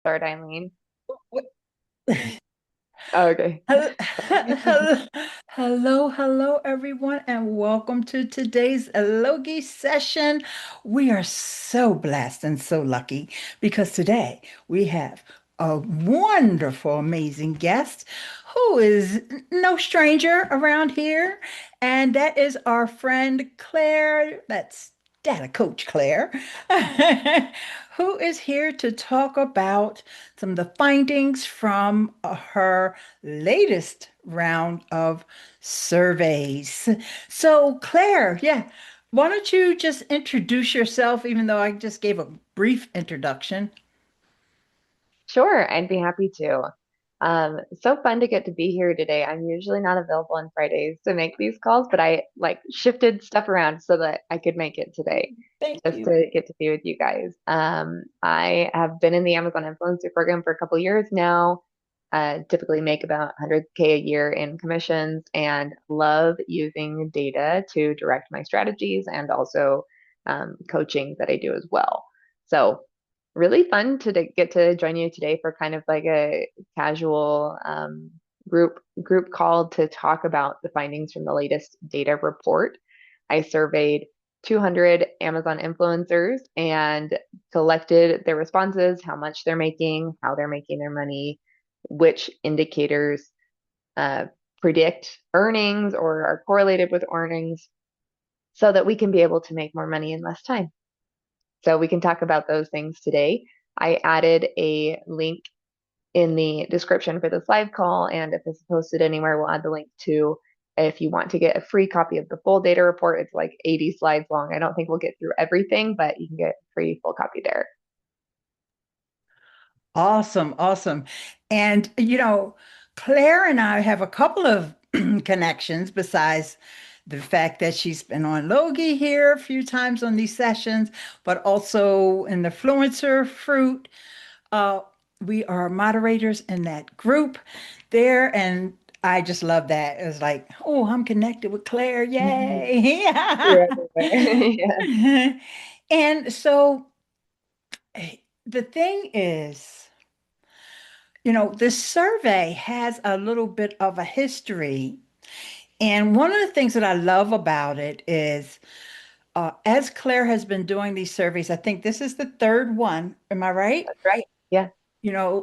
Start, Eileen. What- Oh, okay. Hel- Sorry. hello, everyone, and welcome to today's Logie session. We are so blessed and so lucky because today we have a wonderful, amazing guest who is no stranger around here, and that is our friend Claire. That's Data Coach Claire, who is here to talk about some of the findings from her latest round of surveys. So, Claire, yeah, why don't you just introduce yourself, even though I just gave a brief introduction? Sure, I'd be happy to. So fun to get to be here today. I'm usually not available on Fridays to make these calls, but I like shifted stuff around so that I could make it today Thank just you. to get to be with you guys. I have been in the Amazon Influencer Program for a couple years now. Typically make about 100K a year in commissions and love using data to direct my strategies and also coaching that I do as well. So really fun to get to join you today for kind of like a casual group call to talk about the findings from the latest data report. I surveyed 200 Amazon influencers and collected their responses, how much they're making, how they're making their money, which indicators uh, predict earnings or are correlated with earnings, so that we can be able to make more money in less time. So we can talk about those things today. I added a link in the description for this live call, and if this is posted anywhere, we'll add the link to if you want to get a free copy of the full data report. It's like 80 slides long. I don't think we'll get through everything, but you can get a free full copy there. Awesome, awesome. And, Claire and I have a couple of connections besides the fact that she's been on Logie here a few times on these sessions, but also in the Fluencer Fruit. Uh, we are moderators in that group there, and I just love that. It's like, oh, I'm connected with Claire. Yay. You're everywhere. Yeah. And so the thing is, this survey has a little bit of a history. And one of the things that I love about it is, as Claire has been doing these surveys, I think this is the third one. Am I right? That's right. Yeah.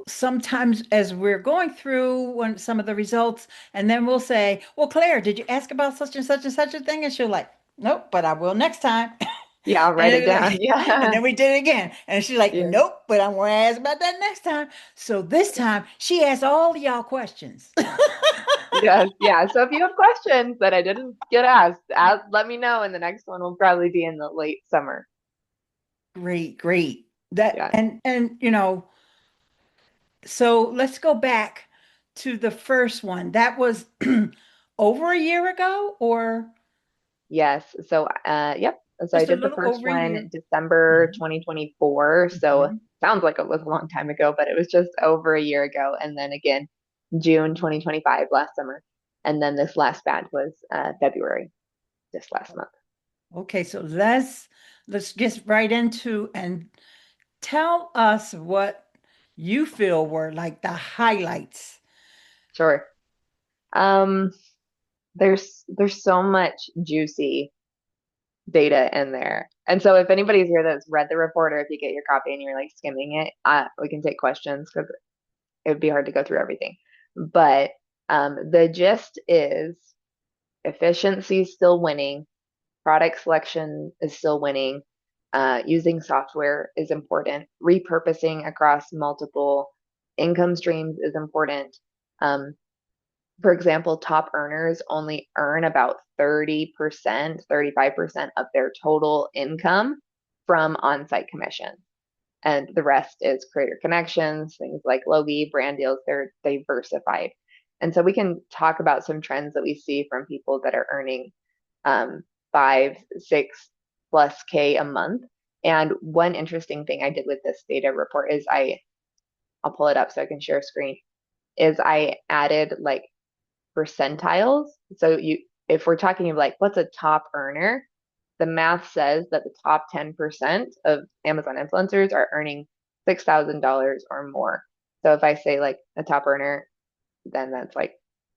Sometimes as we're going through some of the results, and then we'll say, well, Claire, did you ask about such and such a thing? And she'll like, nope, but I will next time. Yeah, I'll And write it then, down. like, and Yeah. then we did it again. And she's like, Yeah. nope, but I'm going to ask about that next time. So this time she asked all of y'all questions. Yes. Yeah. So if you have questions that I didn't get asked, let me know, and the next one will probably be in the late summer. Great, great. That Yeah. and so let's go back to the first one. That was over a year ago or Yes. So, yep. So I just a did the little first over a one year. December Mhm, 2024. So mhm. sounds like it was a long time ago, but it was just over a year ago. And then again, June 2025, last summer. And then this last batch was February, this last month. Okay, so let's get right into and tell us what you feel were like the highlights. Sure. Um, there's so much juicy data in there. And so if anybody's here that's read the report, or if you get your copy and you're like skimming it, we can take questions because it would be hard to go through everything. But the gist is efficiency is still winning, product selection is still winning, using software is important, repurposing across multiple income streams is important. Um, for example, top earners only earn about 30%, 35% of their total income from on-site commissions. And the rest is creator connections, things like Logie, brand deals, they're diversified. And so we can talk about some trends that we see from people that are earning 5, 6 plus K a month. And one interesting thing I did with this data report is I'll pull it up so I can share a screen, is I added like percentiles. So if we're talking of like what's a top earner, the math says that the top 10% of Amazon influencers are earning $6,000 or more. So if I say like a top earner, then that's like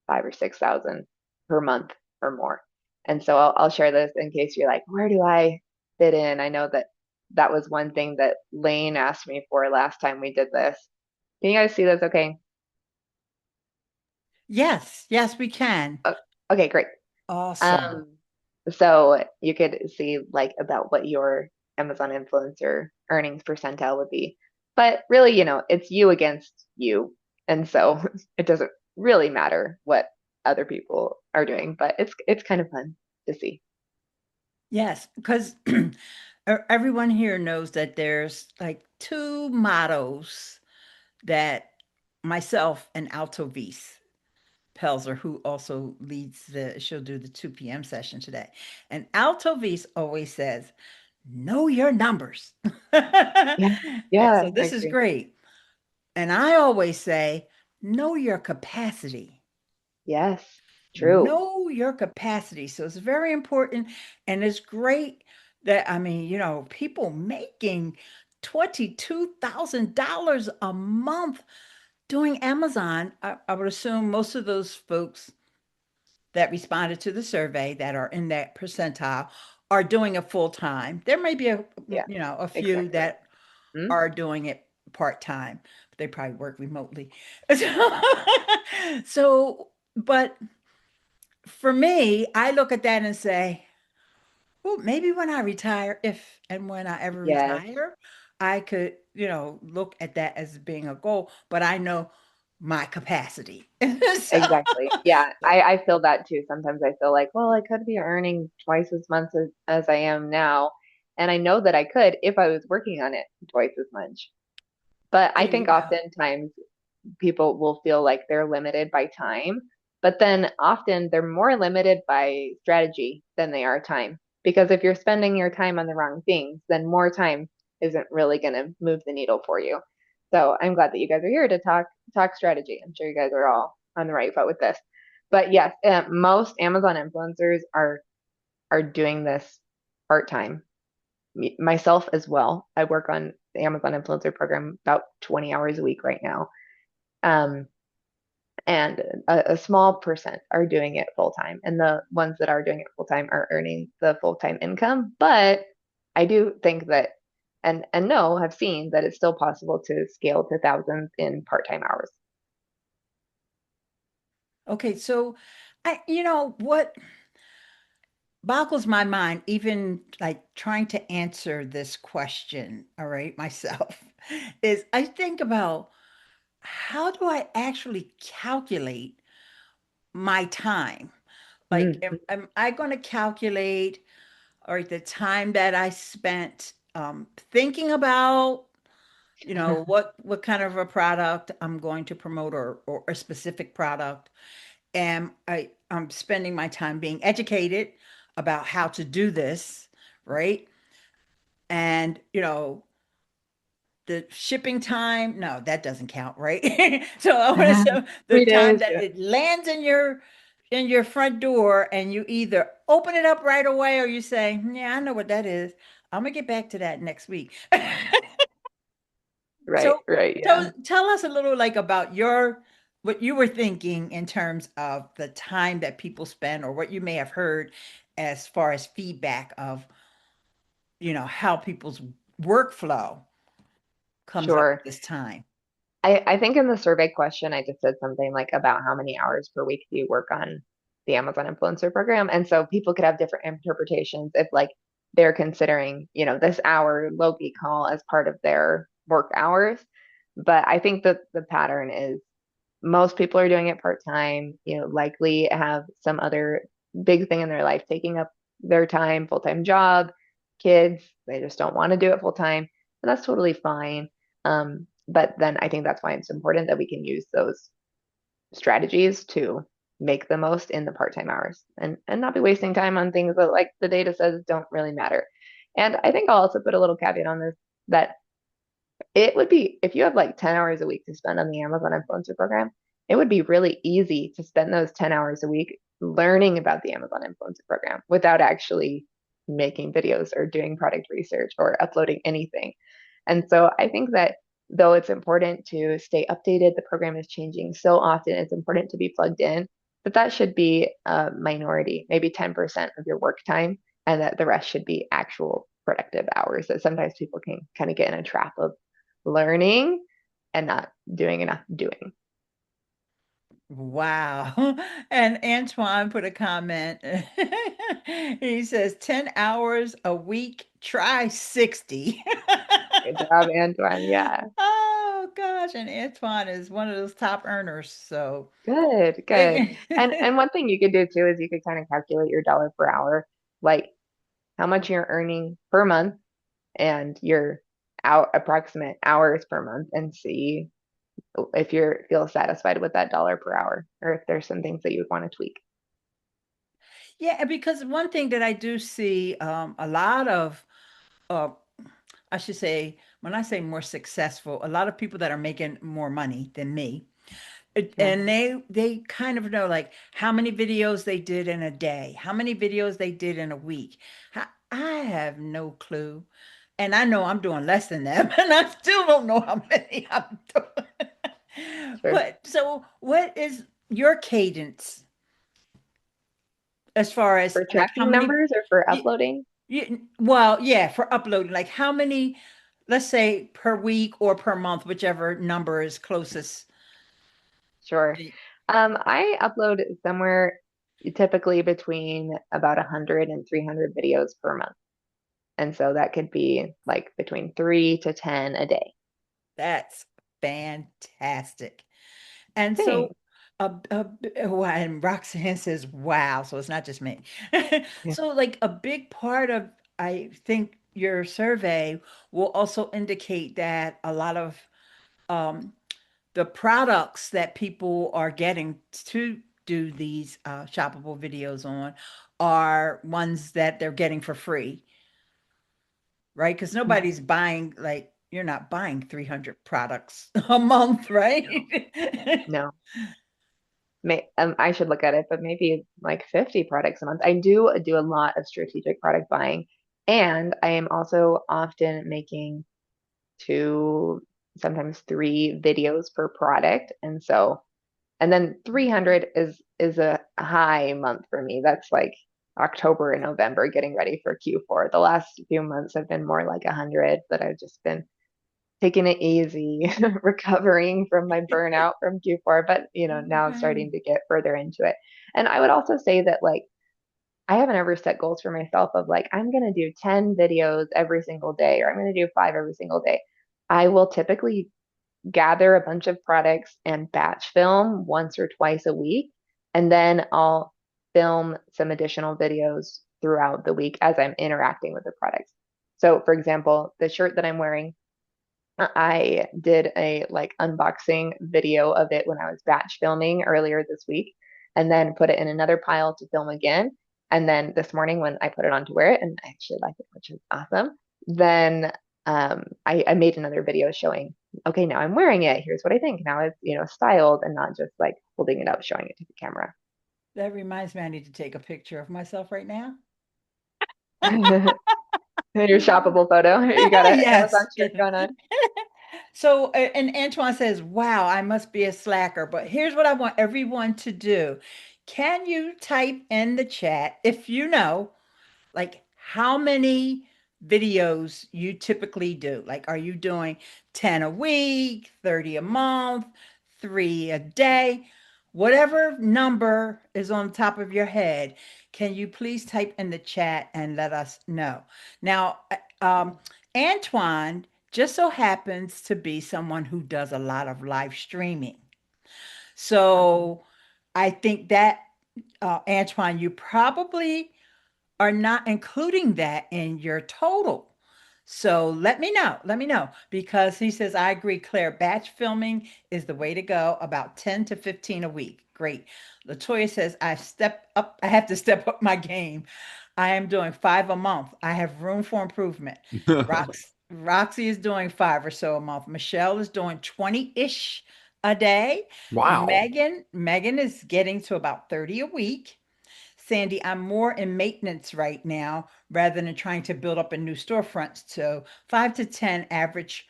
5 or 6 thousand per month or more. And so I'll share this in case you're like, where do I fit in? I know that that was one thing that Lane asked me for last time we did this. Can you guys see this? Okay. Yes, yes, we can. Oh, okay, great. Awesome. Um, so you could see like about what your Amazon influencer earnings percentile would be. But really, it's you against you. And so it doesn't really matter what other people are doing, but it's kind of fun to see. Yes, because everyone here knows that there's like two mottos that myself and Alto Vice Pelzer, who also she'll do the 2 p.m. session today. And Alto Vice always says, know your numbers. Yeah. And Yeah, so I this is agree. great. And I always say, know your capacity. Yes, true. Know your capacity. So it's very important. And it's great that, I mean, people making $22,000 a month doing Amazon. I would assume most of those folks that responded to the survey that are in that percentile are doing it full time. There may be Yeah, a few exactly. that Hmm? are doing it part time, but they probably work remotely. So, but for me, I look at that and say, well, maybe when I retire, if and when I ever Yes. retire, I could, look at that as being a goal, but I know my capacity. So, Exactly. Yeah, so I feel that too. Sometimes I feel like, well, I could be earning twice as much as I am now. And I know that I could if I was working on it twice as much. But there I you think go. oftentimes people will feel like they're limited by time, but then often they're more limited by strategy than they are time. Because if you're spending your time on the wrong things, then more time isn't really going to move the needle for you. So I'm glad that you guys are here to talk strategy. I'm sure you guys are all on the right foot with this. But yes, most Amazon influencers are doing this part time. Myself as well. I work on the Amazon influencer program about 20 hours a week right now. Um, and a small percent are doing it full time. And the ones that are doing it full time are earning the full time income. But I do think that, and no, have seen that it's still possible to scale to thousands in part time hours. Okay, so what boggles my mind, even like trying to answer this question, all right, myself, is I think about how do I actually calculate my time? Like, Mm-hmm. am I going to calculate, all right, the time that I spent thinking about, what kind of a product I'm going to promote or a specific product? Am I'm spending my time being educated about how to do this, right? And the shipping time, no, that doesn't count, right? So I want to show the 3 days, time that yeah. it lands in your front door and you either open it up right away or you say, yeah, I know what that is. I'm gonna get back to that next week. Right, So, right, so yeah. tell us a little like about your what you were thinking in terms of the time that people spend or what you may have heard as far as feedback of, how people's workflow comes up Sure. with this time. I think in the survey question, I just said something like about how many hours per week do you work on the Amazon influencer program? And so people could have different interpretations if like they're considering, this hour Logie call as part of their work hours. But I think that the pattern is most people are doing it part time, likely have some other big thing in their life taking up their time, full-time job, kids, they just don't want to do it full time, and that's totally fine. But then I think that's why it's important that we can use those strategies to make the most in the part-time hours and not be wasting time on things that like the data says don't really matter. And I think I'll also put a little caveat on this that it would be, if you have like 10 hours a week to spend on the Amazon influencer program, it would be really easy to spend those 10 hours a week learning about the Amazon influencer program without actually making videos or doing product research or uploading anything. And so I think that though it's important to stay updated, the program is changing so often, it's important to be plugged in, but that should be a minority, maybe 10% of your work time, and that the rest should be actual productive hours. That sometimes people can kind of get in a trap of learning and not doing enough doing. Wow. And Antoine put a comment. He says 10 hours a week, try 60. Good job, Antoine. Yeah. Oh gosh, and Antoine is one of those top earners, so Good, good. And one thing you could do too is you could kind of calculate your dollar per hour, like how much you're earning per month and your out approximate hours per month, and see if you're feel satisfied with that dollar per hour, or if there's some things that you would want to tweak. yeah, because one thing that I do see a lot of uh, I should say, when I say more successful, a lot of people that are making more money than me, Yeah. and they kind of know like how many videos they did in a day, how many videos they did in a week. I have no clue. And I know I'm doing less than them, and I still don't know how many I'm doing. Sure. But so what is your cadence as far as For like how tracking many numbers or for y- uploading? well, yeah, for uploading, like how many, let's say per week or per month, whichever number is closest. Sure. I upload somewhere typically between about 100 and 300 videos per month. And so that could be like between 3 to 10 a day. That's fantastic. And so, Thanks. and Roxanne says, wow. So it's not just me. Yeah. So, like, a big part of, I think, your survey will also indicate that a lot of um, the products that people are getting to do these shoppable videos on are ones that they're getting for free, right? Because nobody's buying, like, you're not buying 300 products a month, right? No, no. I should look at it, but maybe like 50 products a month. I do a lot of strategic product buying, and I am also often making two, sometimes three videos per product. And so, and then 300 is a high month for me. That's like October and November getting ready for Q4. The last few months have been more like 100, but I've just been taking it easy, recovering from my burnout from Q4, but now I'm Okay. starting to get further into it. And I would also say that like I haven't ever set goals for myself of like I'm going to do 10 videos every single day, or I'm going to do 5 every single day. I will typically gather a bunch of products and batch film once or twice a week, and then I'll film some additional videos throughout the week as I'm interacting with the products. So, for example, the shirt that I'm wearing, I did a like unboxing video of it when I was batch filming earlier this week, and then put it in another pile to film again. And then this morning when I put it on to wear it, and I actually like it, which is awesome, then I made another video showing, okay, now I'm wearing it. Here's what I think. Now it's, styled and not just like holding it up, showing it to the camera. That reminds me, I need to take a picture of myself right now. Your shoppable photo. You got a Amazon Yes. shirt going on. So, and Antoine says, wow, I must be a slacker. But here's what I want everyone to do. Can you type in the chat if you know, like, how many videos you typically do? Like, are you doing 10 a week, 30 a month, 3 a day? Whatever number is on top of your head, can you please type in the chat and let us know? Now, Antoine just so happens to be someone who does a lot of live streaming. Awesome. So I think that, Antoine, you probably are not including that in your total. So let me know. Let me know because he says, I agree, Claire. Batch filming is the way to go, about 10 to 15 a week. Great. Latoya says, I have to step up my game. I am doing 5 a month. I have room for improvement. Roxy is doing 5 or so a month. Michelle is doing 20-ish a day. Wow. Megan is getting to about 30 a week. Sandy, I'm more in maintenance right now rather than trying to build up a new storefront. So 5 to 10 average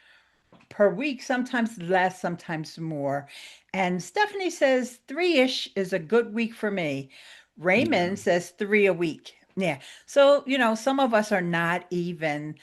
per week, sometimes less, sometimes more. And Stephanie says three-ish is a good week for me. Yeah. Raymond says three a week. Yeah. So, some of us are not even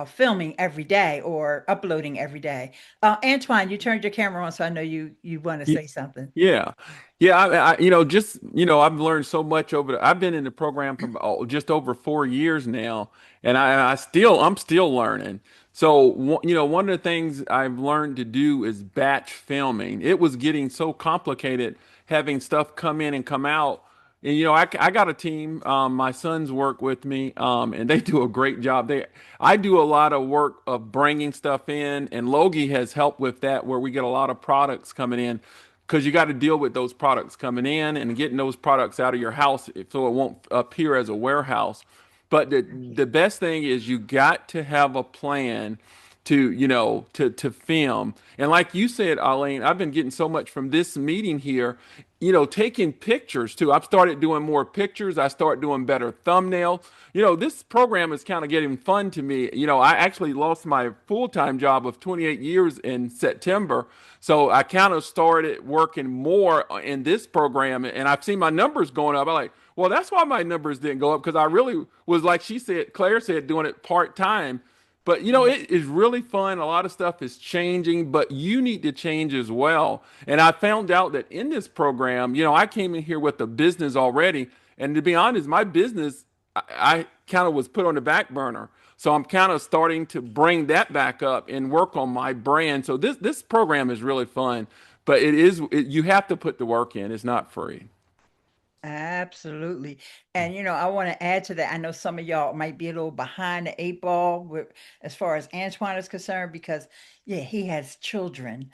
filming every day or uploading every day. Antoine, you turned your camera on, so I know you want to say something. Yeah. Yeah. Just, I've learned so much I've been in the program for just over 4 years now, and I'm still learning. So, one of the things I've learned to do is batch filming. It was getting so complicated having stuff come in and come out. And, I got a team. My sons work with me, and they do a great job. I do a lot of work of bringing stuff in, and Logie has helped with that, where we get a lot of products coming in because you got to deal with those products coming in and getting those products out of your house so it won't appear as a warehouse. But the best thing is you got to have a plan to film. And like you said, Eileen, I've been getting so much from this meeting here, taking pictures too. I've started doing more pictures. I start doing better thumbnail. This program is kind of getting fun to me. I actually lost my full-time job of 28 years in September. So I kind of started working more in this program, and I've seen my numbers going up. I'm like, well, that's why my numbers didn't go up because I really was, like she said, Claire said, doing it part time. But it is really fun. A lot of stuff is changing, but you need to change as well. And I found out that in this program, I came in here with a business already. And to be honest, my business, I kind of was put on the back burner. So I'm kind of starting to bring that back up and work on my brand. So this program is really fun, but you have to put the work in. It's not free. Absolutely. And I want to add to that. I know some of y'all might be a little behind the eight ball with as far as Antoine is concerned, because yeah, he has children.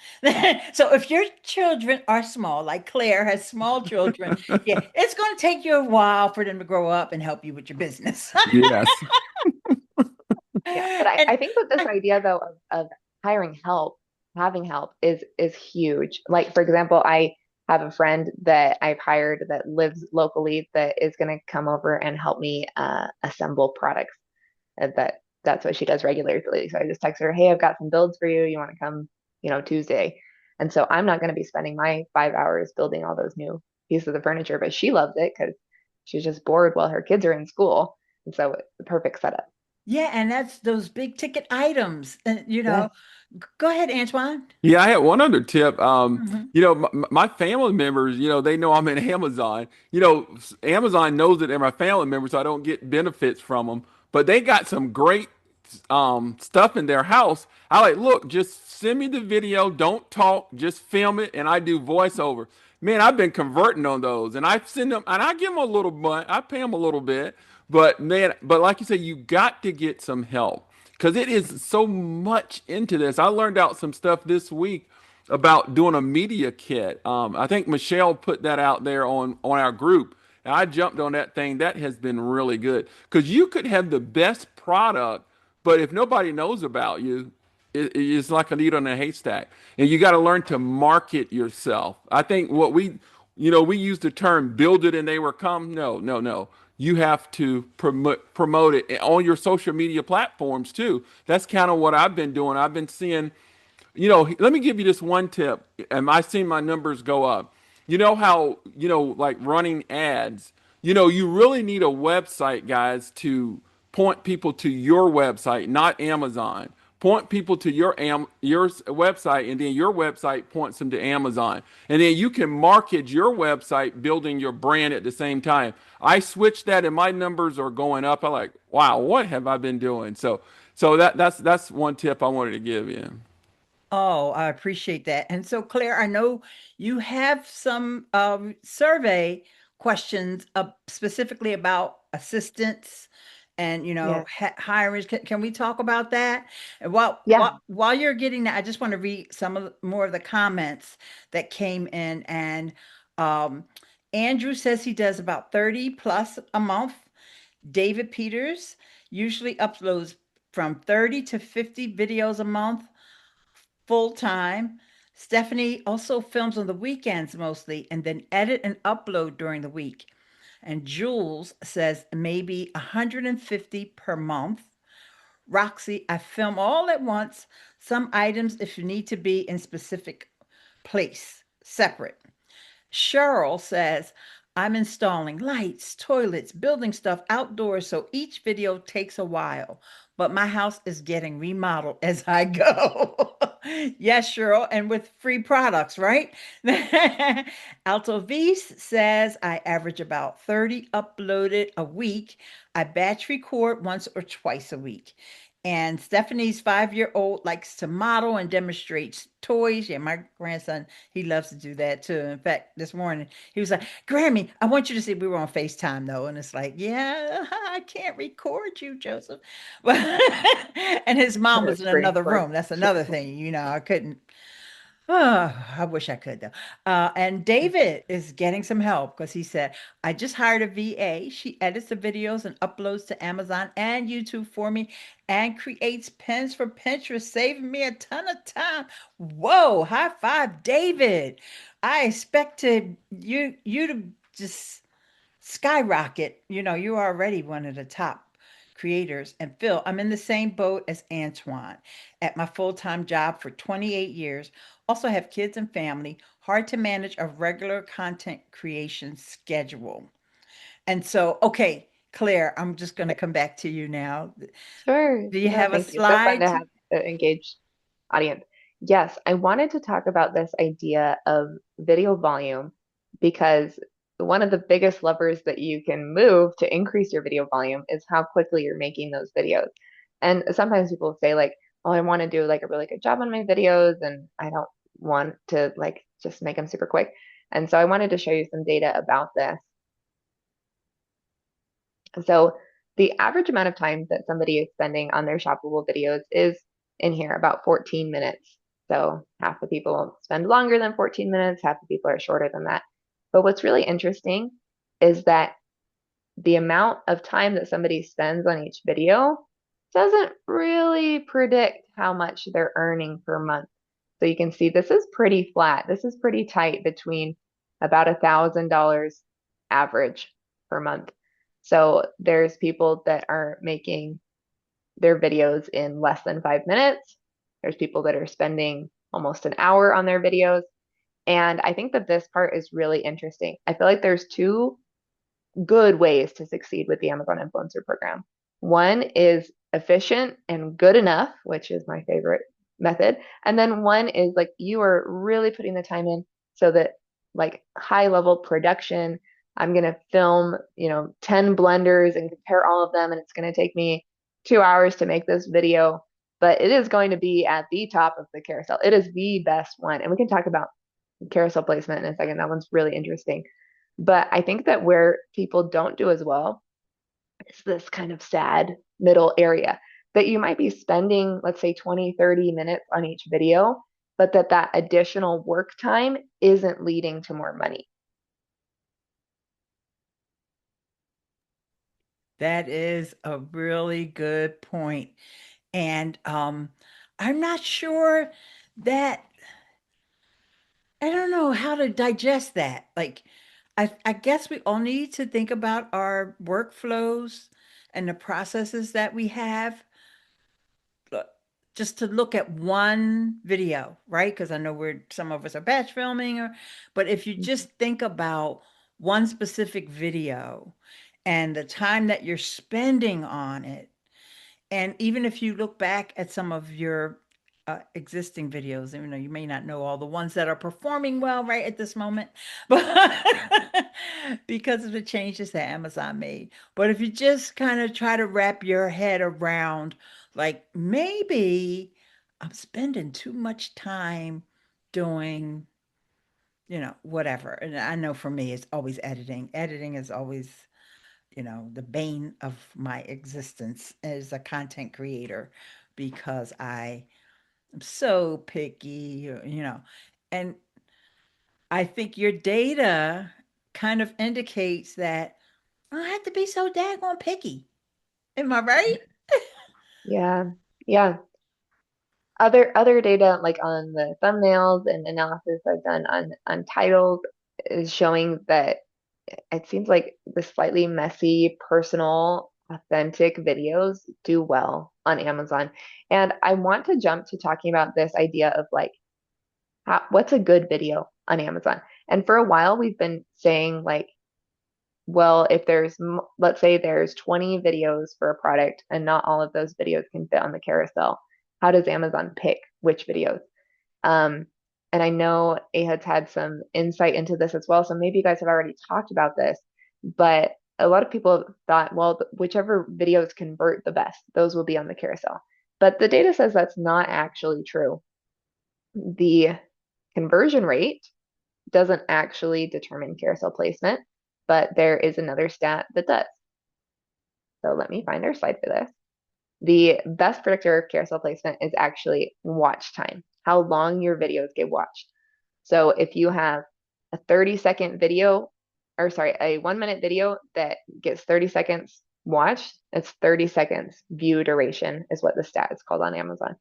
So if your children are small, like Claire has small children, yeah, it's going to take you a while for them to grow up and help you with your business. Yes. Yeah, but I, And I think that this idea though of hiring help, having help is huge. Like for example, I have a friend that I've hired that lives locally that is going to come over and help me assemble products. That's what she does regularly. So I just text her, "Hey, I've got some builds for you. You want to come, Tuesday?" And so I'm not going to be spending my 5 hours building all those new pieces of furniture, but she loves it because she's just bored while her kids are in school. And so it's the perfect setup. yeah, and that's those big ticket items. And Yes. go ahead, Antoine. Yeah, I had one other tip. Mhm. My family members, they know I'm in Amazon. Amazon knows that they're my family members, so I don't get benefits from them. But they got some great stuff in their house. I like, look, just send me the video. Don't talk, just film it, and I do voiceover. Man, I've been converting on those, and I send them, and I give them a little bit. I pay them a little bit, but man, but like you said, you got to get some help because it is so much into this. I learned out some stuff this week about doing a media kit. I think Michelle put that out there on our group, and I jumped on that thing. That has been really good because you could have the best product, but if nobody knows about you, it's like a needle in a haystack. And you got to learn to market yourself. I think we use the term "build it and they will come." No, no, no. You have to promote it on your social media platforms too. That's kind of what I've been doing. I've been seeing, let me give you this one tip, and I've seen my numbers go up. You know how, like running ads, you really need a website, guys, to point people to your website, not Amazon. Point people to your website, and then your website points them to Amazon. And then you can market your website building your brand at the same time. I switched that and my numbers are going up. I'm like, wow, what have I been doing? So that's one tip I wanted to give you. Oh, I appreciate that. And so, Claire, I know you have some survey questions specifically about assistants and Yes. hiring. Can we talk about that? And while Yeah. while you're getting that, I just want to read some of more of the comments that came in. And um, Andrew says he does about 30 plus a month. David Peters usually uploads from 30 to 50 videos a month full time. Stephanie also films on the weekends mostly and then edit and upload during the week. And Jules says maybe 150 per month. Roxy, I film all at once. Some items, if you need to be in specific place, separate. Cheryl says, I'm installing lights, toilets, building stuff outdoors, so each video takes a while. But my house is getting remodeled as I go. Yes, Cheryl, and with free products, right? Alto Vise says I average about 30 uploaded a week. I batch record once or twice a week. And Stephanie's 5-year-old likes to model and demonstrates toys. Yeah, my grandson, he loves to do that too. In fact, this morning he was like, Grammy, I want you to see we were on FaceTime though. And it's like, yeah, I can't record you, Joseph. But and his mom was It's in free another for room. That's another thing. I couldn't. Oh, I wish I could though. And David is getting some help because he said, I just hired a VA. She edits the videos and uploads to Amazon and YouTube for me and creates pins for Pinterest, saving me a ton of time. Whoa, high five, David. I expected you to just skyrocket. You're already one of the top creators. And Phil, I'm in the same boat as Antoine at my full-time job for 28 years. Also have kids and family. Hard to manage a regular content creation schedule. And so, okay, Claire, I'm just going to come back to you now. sure. Do you No, have a thank you. So fun slide to to have an engaged audience. Yes, I wanted to talk about this idea of video volume because one of the biggest levers that you can move to increase your video volume is how quickly you're making those videos. And sometimes people say like, "Oh, I want to do like a really good job on my videos and I don't want to like just make them super quick." And so I wanted to show you some data about this. So the average amount of time that somebody is spending on their shoppable videos is in here about 14 minutes. So half the people spend longer than 14 minutes, half the people are shorter than that. But what's really interesting is that the amount of time that somebody spends on each video doesn't really predict how much they're earning per month. So you can see this is pretty flat. This is pretty tight between about $1,000 average per month. So there's people that are making their videos in less than 5 minutes. There's people that are spending almost an hour on their videos. And I think that this part is really interesting. I feel like there's two good ways to succeed with the Amazon Influencer Program. One is efficient and good enough, which is my favorite method. And then one is like you are really putting the time in so that like high level production, I'm going to film, 10 blenders and compare all of them. And it's going to take me 2 hours to make this video, but it is going to be at the top of the carousel. It is the best one. And we can talk about carousel placement in a second. That one's really interesting. But I think that where people don't do as well is this kind of sad middle area that you might be spending, let's say 20, 30 minutes on each video, but that additional work time isn't leading to more money. That is a really good point. And I'm not sure that I don't know how to digest that. Like, I guess we all need to think about our workflows and the processes that we have uh, just to look at one video, right? Because I know some of us are batch filming, but if you just think about one specific video and the time that you're spending on it, and even if you look back at some of your existing videos, even though you may not know all the ones that are performing well right at this moment, but because of the changes that Amazon made. But if you just kind of try to wrap your head around, like maybe I'm spending too much time doing, whatever. And I know for me, it's always editing. Editing is always the bane of my existence as a content creator because I am so picky, and I think your data kind of indicates that I don't have to be so daggone picky. Am I right? Yeah. Yeah. Other data like on the thumbnails and analysis I've done on titles is showing that it seems like the slightly messy personal authentic videos do well on Amazon. And I want to jump to talking about this idea of like, what's a good video on Amazon? And for a while, we've been saying like, well, if let's say there's 20 videos for a product and not all of those videos can fit on the carousel, how does Amazon pick which videos? Um, and I know Ahad's had some insight into this as well, so maybe you guys have already talked about this, but a lot of people have thought, well, whichever videos convert the best, those will be on the carousel. But the data says that's not actually true. The conversion rate doesn't actually determine carousel placement, but there is another stat that does. So let me find our slide for this. The best predictor of carousel placement is actually watch time, how long your videos get watched. So if you have a 30-second video, or sorry, a 1-minute video that gets 30 seconds watched, it's 30 seconds view duration is what the stat is called on Amazon.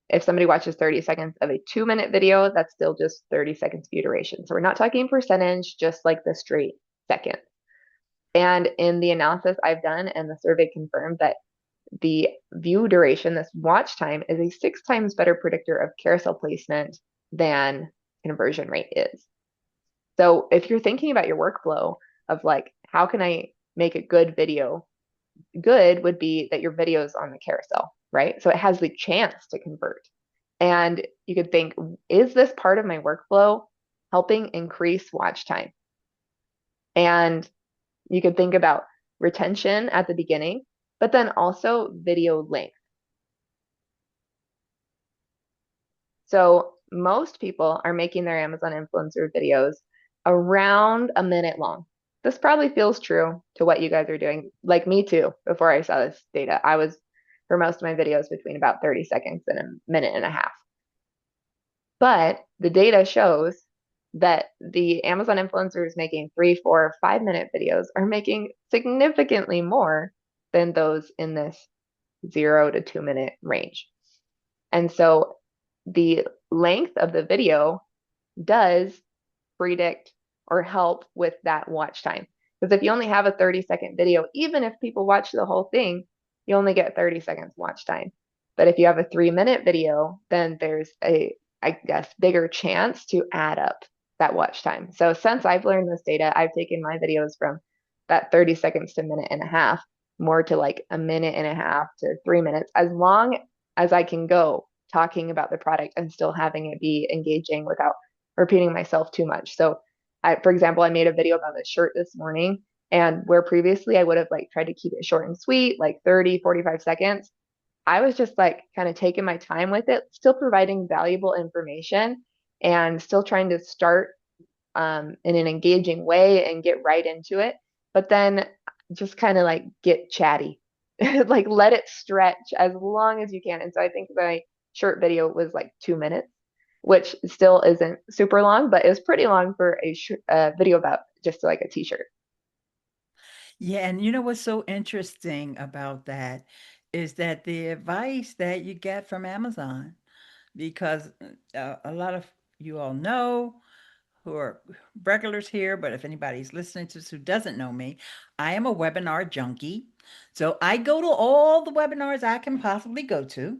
If somebody watches 30 seconds of a 2-minute video, that's still just 30 seconds view duration. So we're not talking percentage, just like the straight second. And in the analysis I've done and the survey confirmed that the view duration, this watch time, is a 6 times better predictor of carousel placement than conversion rate is. So if you're thinking about your workflow of like, how can I make a good video? Good would be that your video is on the carousel, right? So it has the chance to convert. And you could think, is this part of my workflow helping increase watch time? And you could think about retention at the beginning, but then also video length. So most people are making their Amazon influencer videos around a minute long. This probably feels true to what you guys are doing. Like me too, before I saw this data, I was for most of my videos between about 30 seconds and a minute and a half. But the data shows that the Amazon influencers making 3, 4, 5-minute videos are making significantly more than those in this 0 to 2-minute range. And so the length of the video does predict or help with that watch time. Because if you only have a 30-second video, even if people watch the whole thing, you only get 30 seconds watch time. But if you have a 3-minute video, then there's I guess, bigger chance to add up that watch time. So since I've learned this data, I've taken my videos from that 30 seconds to a minute and a half, more to like a minute and a half to 3 minutes, as long as I can go talking about the product and still having it be engaging without repeating myself too much. So for example, I made a video about this shirt this morning, and where previously I would have like tried to keep it short and sweet, like 30, 45 seconds, I was just like kind of taking my time with it, still providing valuable information and still trying to start in an engaging way and get right into it. But then just kind of like get chatty, like let it stretch as long as you can. And so I think my short video was like 2 minutes, which still isn't super long, but is pretty long for a video about just like a t-shirt. Yeah, and you know what's so interesting about that is that the advice that you get from Amazon, because a lot of you all know who are regulars here, but if anybody's listening to this who doesn't know me, I am a webinar junkie. So I go to all the webinars I can possibly go to.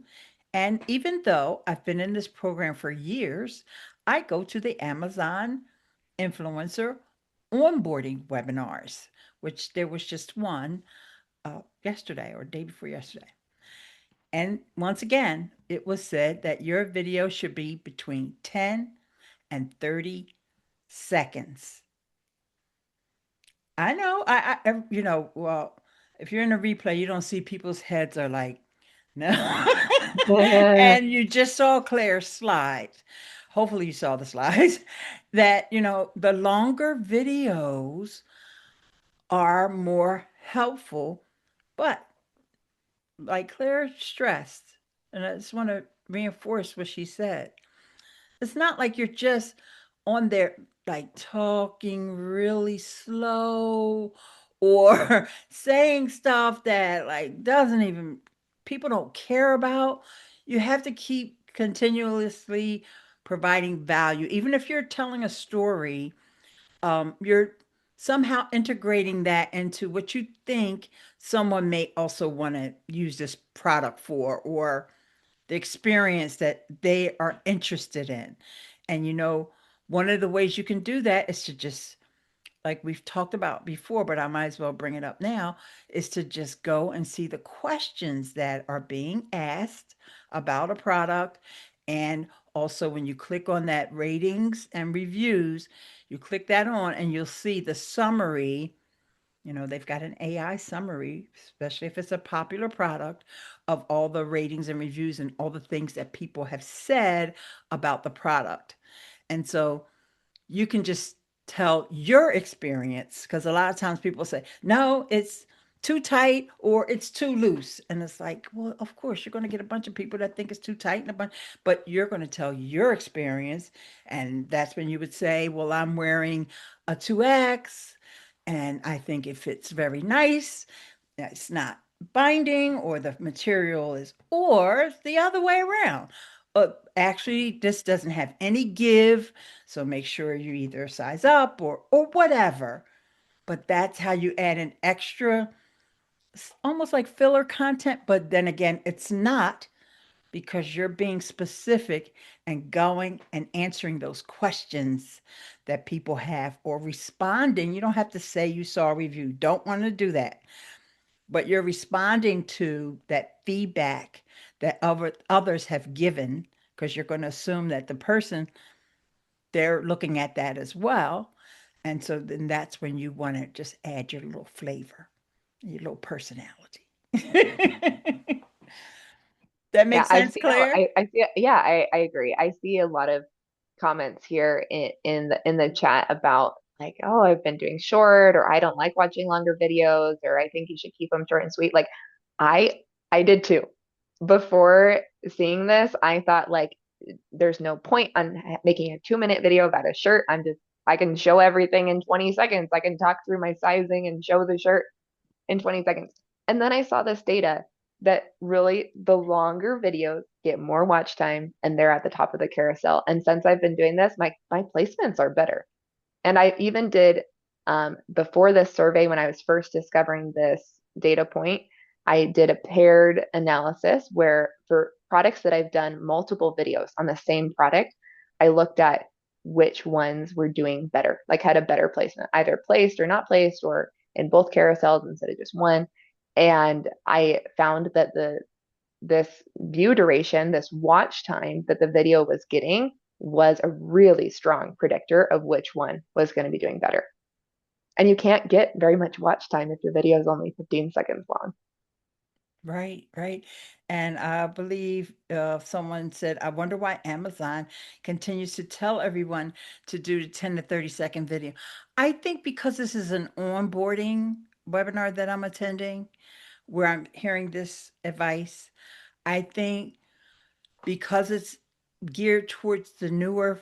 And even though I've been in this program for years, I go to the Amazon influencer onboarding webinars, which there was just one yesterday or day before yesterday. And once again, it was said that your video should be between 10 and 30 seconds. I know, well, if you're in a replay, you don't see people's heads are like, no. And you just saw Claire's slides. Hopefully you saw the slides that, the longer videos are more helpful, but like Claire stressed, and I just want to reinforce what she said. It's not like you're just on there like talking really slow or saying stuff that like doesn't even people don't care about. You have to keep continuously providing value. Even if you're telling a story, you're somehow integrating that into what you think someone may also want to use this product for, or the experience that they are interested in. And one of the ways you can do that is to just, like we've talked about before, but I might as well bring it up now, is to just go and see the questions that are being asked about a product. And also, when you click on that ratings and reviews, you click that on and you'll see the summary. They've got an AI summary, especially if it's a popular product, of all the ratings and reviews and all the things that people have said about the product. And so you can just tell your experience, because a lot of times people say, no, it's too tight or it's too loose. And it's like, well, of course, you're going to get a bunch of people that think it's too tight and a bunch, but you're going to tell your experience. And that's when you would say, well, I'm wearing a 2X and I think it fits very nice. It's not binding, or the material is, or the other way around. Actually, this doesn't have any give, so make sure you either size up or whatever. But that's how you add an extra, almost like filler content, but then again, it's not, because you're being specific and going and answering those questions that people have, or responding. You don't have to say you saw a review. Don't want to do that, but you're responding to that feedback that others have given, because you're going to assume that the person, they're looking at that as well. And so then that's when you want to just add your little flavor, your little personality. That Yeah, makes I've sense, seen Claire? I see yeah, I agree. I see a lot of comments here in the chat about like, oh, I've been doing short, or I don't like watching longer videos, or I think you should keep them short and sweet. Like I I did too. Before seeing this, I thought like there's no point on making a 2 minute video about a shirt. I can show everything in 20 seconds. I can talk through my sizing and show the shirt in 20 seconds. And then I saw this data that really the longer videos get more watch time and they're at the top of the carousel. And since I've been doing this, my placements are better. And I even did before this survey, when I was first discovering this data point, I did a paired analysis where for products that I've done multiple videos on the same product, I looked at which ones were doing better, like had a better placement, either placed or not placed, or in both carousels instead of just one. And I found that this view duration, this watch time that the video was getting was a really strong predictor of which one was going to be doing better. And you can't get very much watch time if your video is only 15 seconds long. Right, right. And I believe someone said, I wonder why Amazon continues to tell everyone to do the 10 to 30-second video. I think because this is an onboarding webinar that I'm attending, where I'm hearing this advice, I think because it's geared towards the newer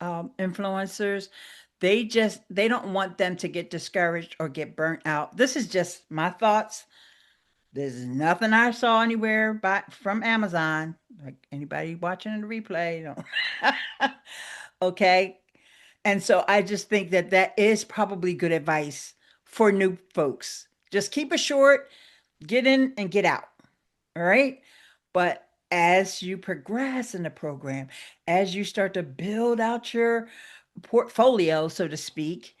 influencers, they don't want them to get discouraged or get burnt out. This is just my thoughts. There's nothing I saw anywhere from Amazon. Like anybody watching the replay, okay. And so I just think that that is probably good advice for new folks. Just keep it short, get in and get out. All right. But as you progress in the program, as you start to build out your portfolio, so to speak,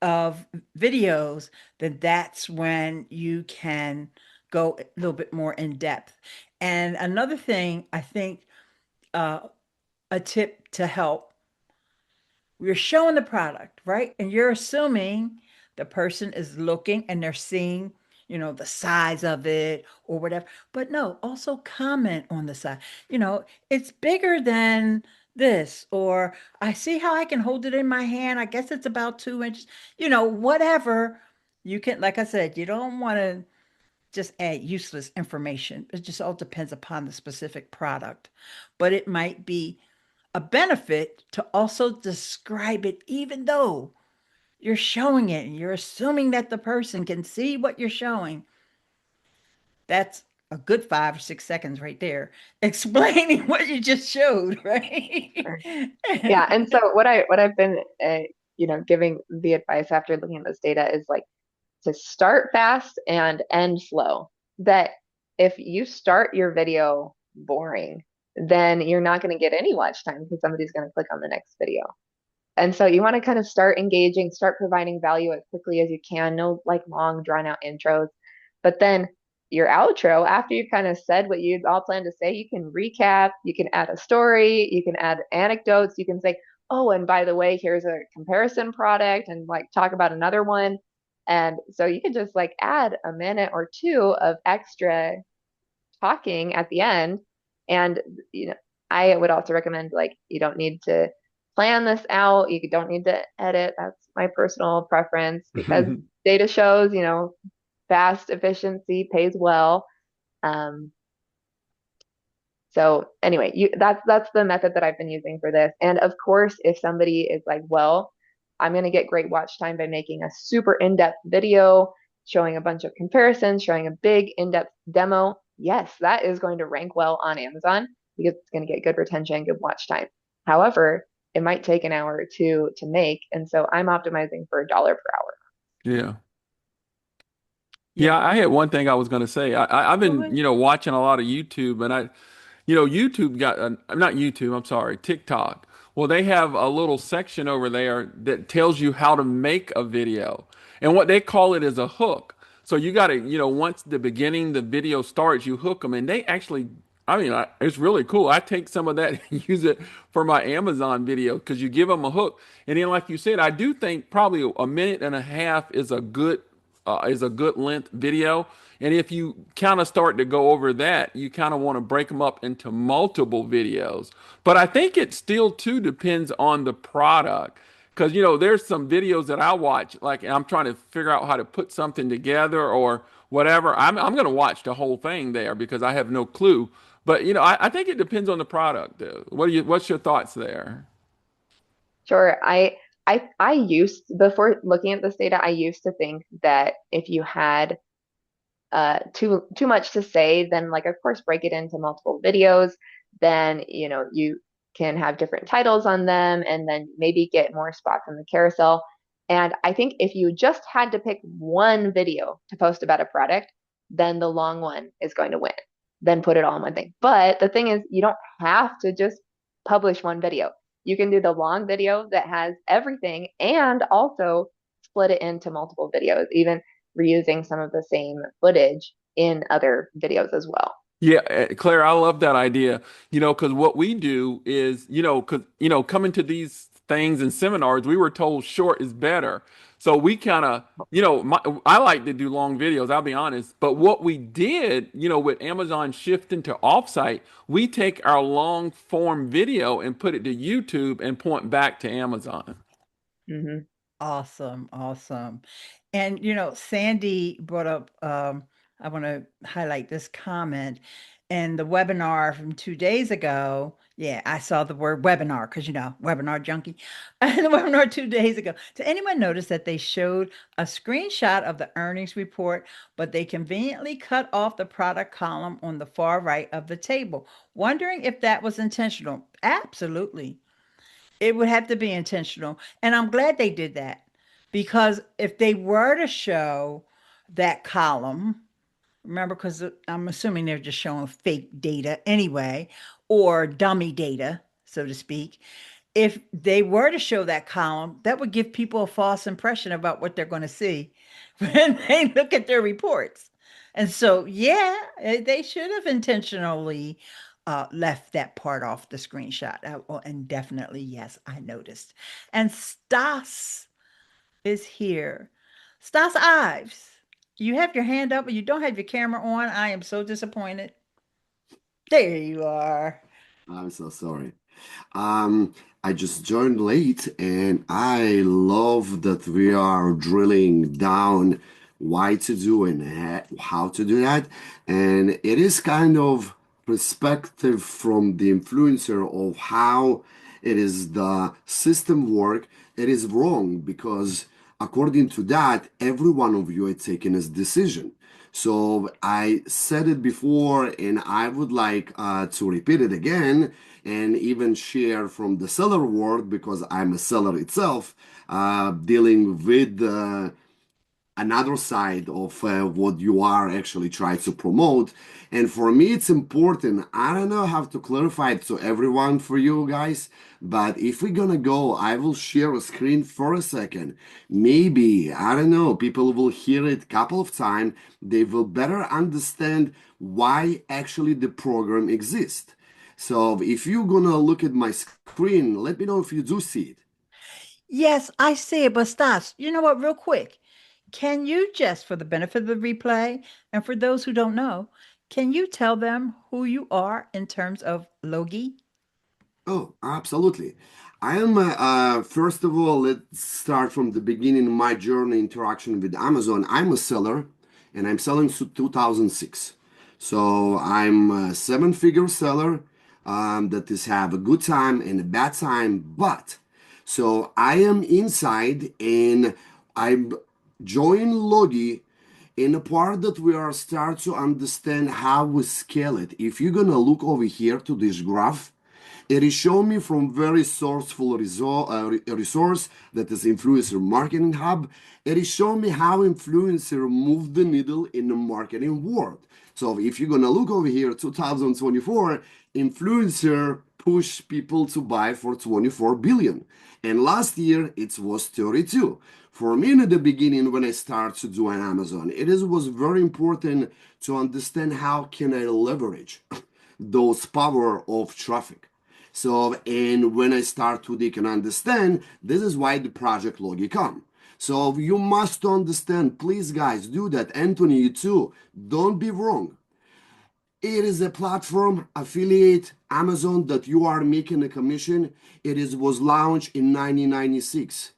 of videos, then that's when you can go a little bit more in depth. And another thing, I think, uh, a tip to help, you're showing the product, right? And you're assuming the person is looking and they're seeing, the size of it or whatever. But no, also comment on the size. It's bigger than this, or I see how I can hold it in my hand. I guess it's about 2 inches, whatever. You can, like I said, you don't want to just add useless information. It just all depends upon the specific product. But it might be a benefit to also describe it, even though you're showing it and you're assuming that the person can see what you're showing. That's a good 5 or 6 seconds right there explaining what you just showed, right? Sure. Yeah, and so what I've been giving the advice after looking at this data is like to start fast and end slow. That if you start your video boring, then you're not going to get any watch time because somebody's going to click on the next video. And so you want to kind of start engaging, start providing value as quickly as you can, no like long drawn out intros. But then your outro, after you've kind of said what you all plan to say, you can recap, you can add a story, you can add anecdotes, you can say, oh, and by the way, here's a comparison product and like talk about another one. And so you can just like add a minute or two of extra talking at the end. And, you know, I would also recommend like you don't need to plan this out. You don't need to edit. That's my personal preference because data shows, fast efficiency pays well. Um, so anyway, that's the method that I've been using for this. And of course, if somebody is like, well, I'm going to get great watch time by making a super in-depth video, showing a bunch of comparisons, showing a big in-depth demo. Yes, that is going to rank well on Amazon because it's going to get good retention, good watch time. However, it might take an hour or two to make. And so I'm optimizing for $1 per hour. Yeah. Yeah. Yeah, I had one thing I was going to say. I've Go been, ahead. watching a lot of YouTube, and YouTube got, not YouTube, I'm sorry, TikTok. Well, they have a little section over there that tells you how to make a video. And what they call it is a hook. So you got to, once the video starts, you hook them. And they actually, it's really cool. I take some of that and use it for my Amazon video because you give them a hook. And then, like you said, I do think probably a minute and a half is a good length video. And if you kind of start to go over that, you kind of want to break them up into multiple videos. But I think it still too depends on the product. Because, there's some videos that I watch, like I'm trying to figure out how to put something together or whatever. I'm going to watch the whole thing there because I have no clue. But, I think it depends on the product. What's your thoughts there? Sure. I used before looking at this data, I used to think that if you had too much to say, then like of course break it into multiple videos. Then you can have different titles on them, and then maybe get more spots in the carousel. And I think if you just had to pick one video to post about a product, then the long one is going to win. Then put it all in one thing. But the thing is, you don't have to just publish one video. You can do the long video that has everything and also split it into multiple videos, even reusing some of the same footage in other videos as well. Yeah, Claire, I love that idea. Because what we do is, because, coming to these things and seminars, we were told short is better. So we kind of, I like to do long videos, I'll be honest. But what we did, with Amazon shifting to offsite, we take our long form video and put it to YouTube and point back to Amazon. Mm-hmm. Awesome, awesome. And Sandy brought up, I want to highlight this comment in the webinar from 2 days ago. Yeah, I saw the word webinar because webinar junkie. And the webinar 2 days ago. Did anyone notice that they showed a screenshot of the earnings report, but they conveniently cut off the product column on the far right of the table? Wondering if that was intentional. Absolutely. It would have to be intentional. And I'm glad they did that because if they were to show that column, remember, because I'm assuming they're just showing fake data anyway, or dummy data, so to speak. If they were to show that column, that would give people a false impression about what they're going to see when they look at their reports. And so, yeah, they should have intentionally left that part off the screenshot. And definitely, yes, I noticed. And Stas is here. Stas Ives, you have your hand up, but you don't have your camera on. I am so disappointed. There you are. I'm so sorry. I just joined late and I love that we are drilling down why to do and how to do that. And it is kind of perspective from the influencer of how it is the system work. It is wrong because according to that, every one of you had taken a decision. So I said it before, and I would like to repeat it again and even share from the seller world because I'm a seller itself, dealing with another side of what you are actually trying to promote. And for me, it's important. I don't know how to clarify it to everyone for you guys, but if we're gonna go, I will share a screen for a second. Maybe, I don't know, people will hear it a couple of times. They will better understand why actually the program exists. So if you're gonna look at my screen, let me know if you do see it. Yes, I see it, but Stas, you know what, real quick, can you just, for the benefit of the replay, and for those who don't know, can you tell them who you are in terms of Logie? Oh, absolutely. I am, first of all, let's start from the beginning of my journey interaction with Amazon. I'm a seller and I'm selling since 2006. So I'm a seven-figure seller that is have a good time and a bad time. But so I am inside and I joined Logi in a part that we are start to understand how we scale it. If you're gonna look over here to this graph, it is shown me from very sourceful resource that is Influencer Marketing Hub. It is showing me how influencer move the needle in the marketing world. So if you're gonna look over here, 2024, influencer push people to buy for 24 billion. And last year it was 32. For me in the beginning when I started to do on Amazon, was very important to understand how can I leverage those power of traffic. So, and when I start to dig and understand, this is why the project Logi come. So you must understand, please guys, do that. Anthony, you too. Don't be wrong. It is a platform affiliate Amazon that you are making a commission. Was launched in 1996.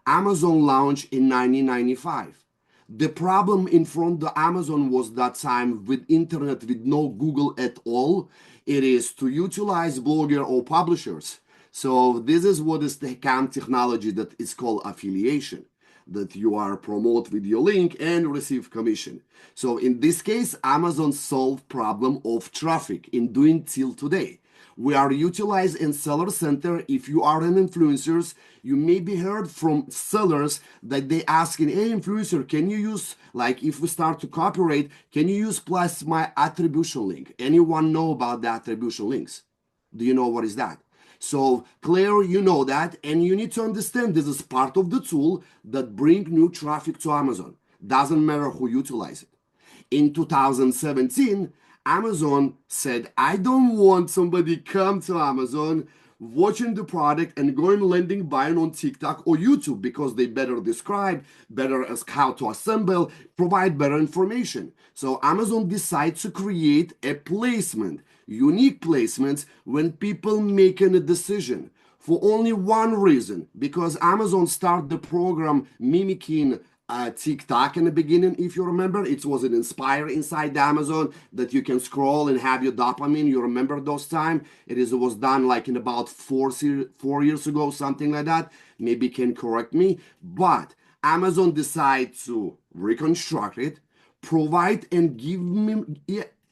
Amazon launched in 1995. The problem in front of Amazon was that time with internet with no Google at all. It is to utilize blogger or publishers. So this is what is the CAM technology that is called affiliation, that you are promote with your link and receive commission. So in this case, Amazon solved problem of traffic in doing till today. We are utilized in seller center. If you are an influencers, you may be heard from sellers that they asking, hey influencer, can you use, like if we start to copyright, can you use plus my attribution link? Anyone know about the attribution links? Do you know what is that? So Claire, you know that, and you need to understand this is part of the tool that bring new traffic to Amazon. Doesn't matter who utilize it. In 2017, Amazon said, I don't want somebody come to Amazon watching the product and going landing buying on TikTok or YouTube because they better describe, better as how to assemble, provide better information. So Amazon decides to create a placement, unique placements when people making a decision for only one reason, because Amazon started the program mimicking TikTok in the beginning. If you remember, it was an inspire inside Amazon that you can scroll and have your dopamine. You remember those time? It was done like in about 4 years ago, something like that. Maybe can correct me, but Amazon decided to reconstruct it, provide and give me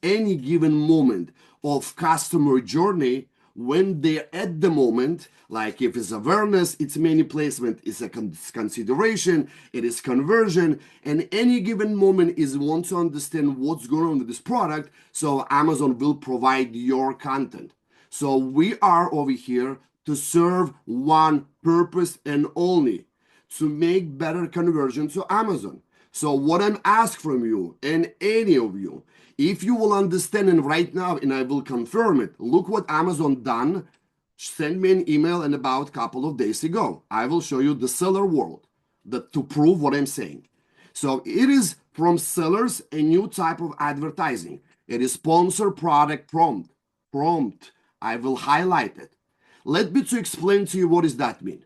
any given moment of customer journey when they're at the moment, like if it's awareness, it's many placement, it's a consideration, it is conversion, and any given moment is want to understand what's going on with this product, so Amazon will provide your content. So we are over here to serve one purpose and only to make better conversion to Amazon. So what I'm asked from you and any of you, if you will understand it right now, and I will confirm it, look what Amazon done. Send me an email in about a couple of days ago. I will show you the seller world that to prove what I'm saying. So it is from sellers a new type of advertising. It is sponsor product prompt. Prompt. I will highlight it. Let me to explain to you what does that mean.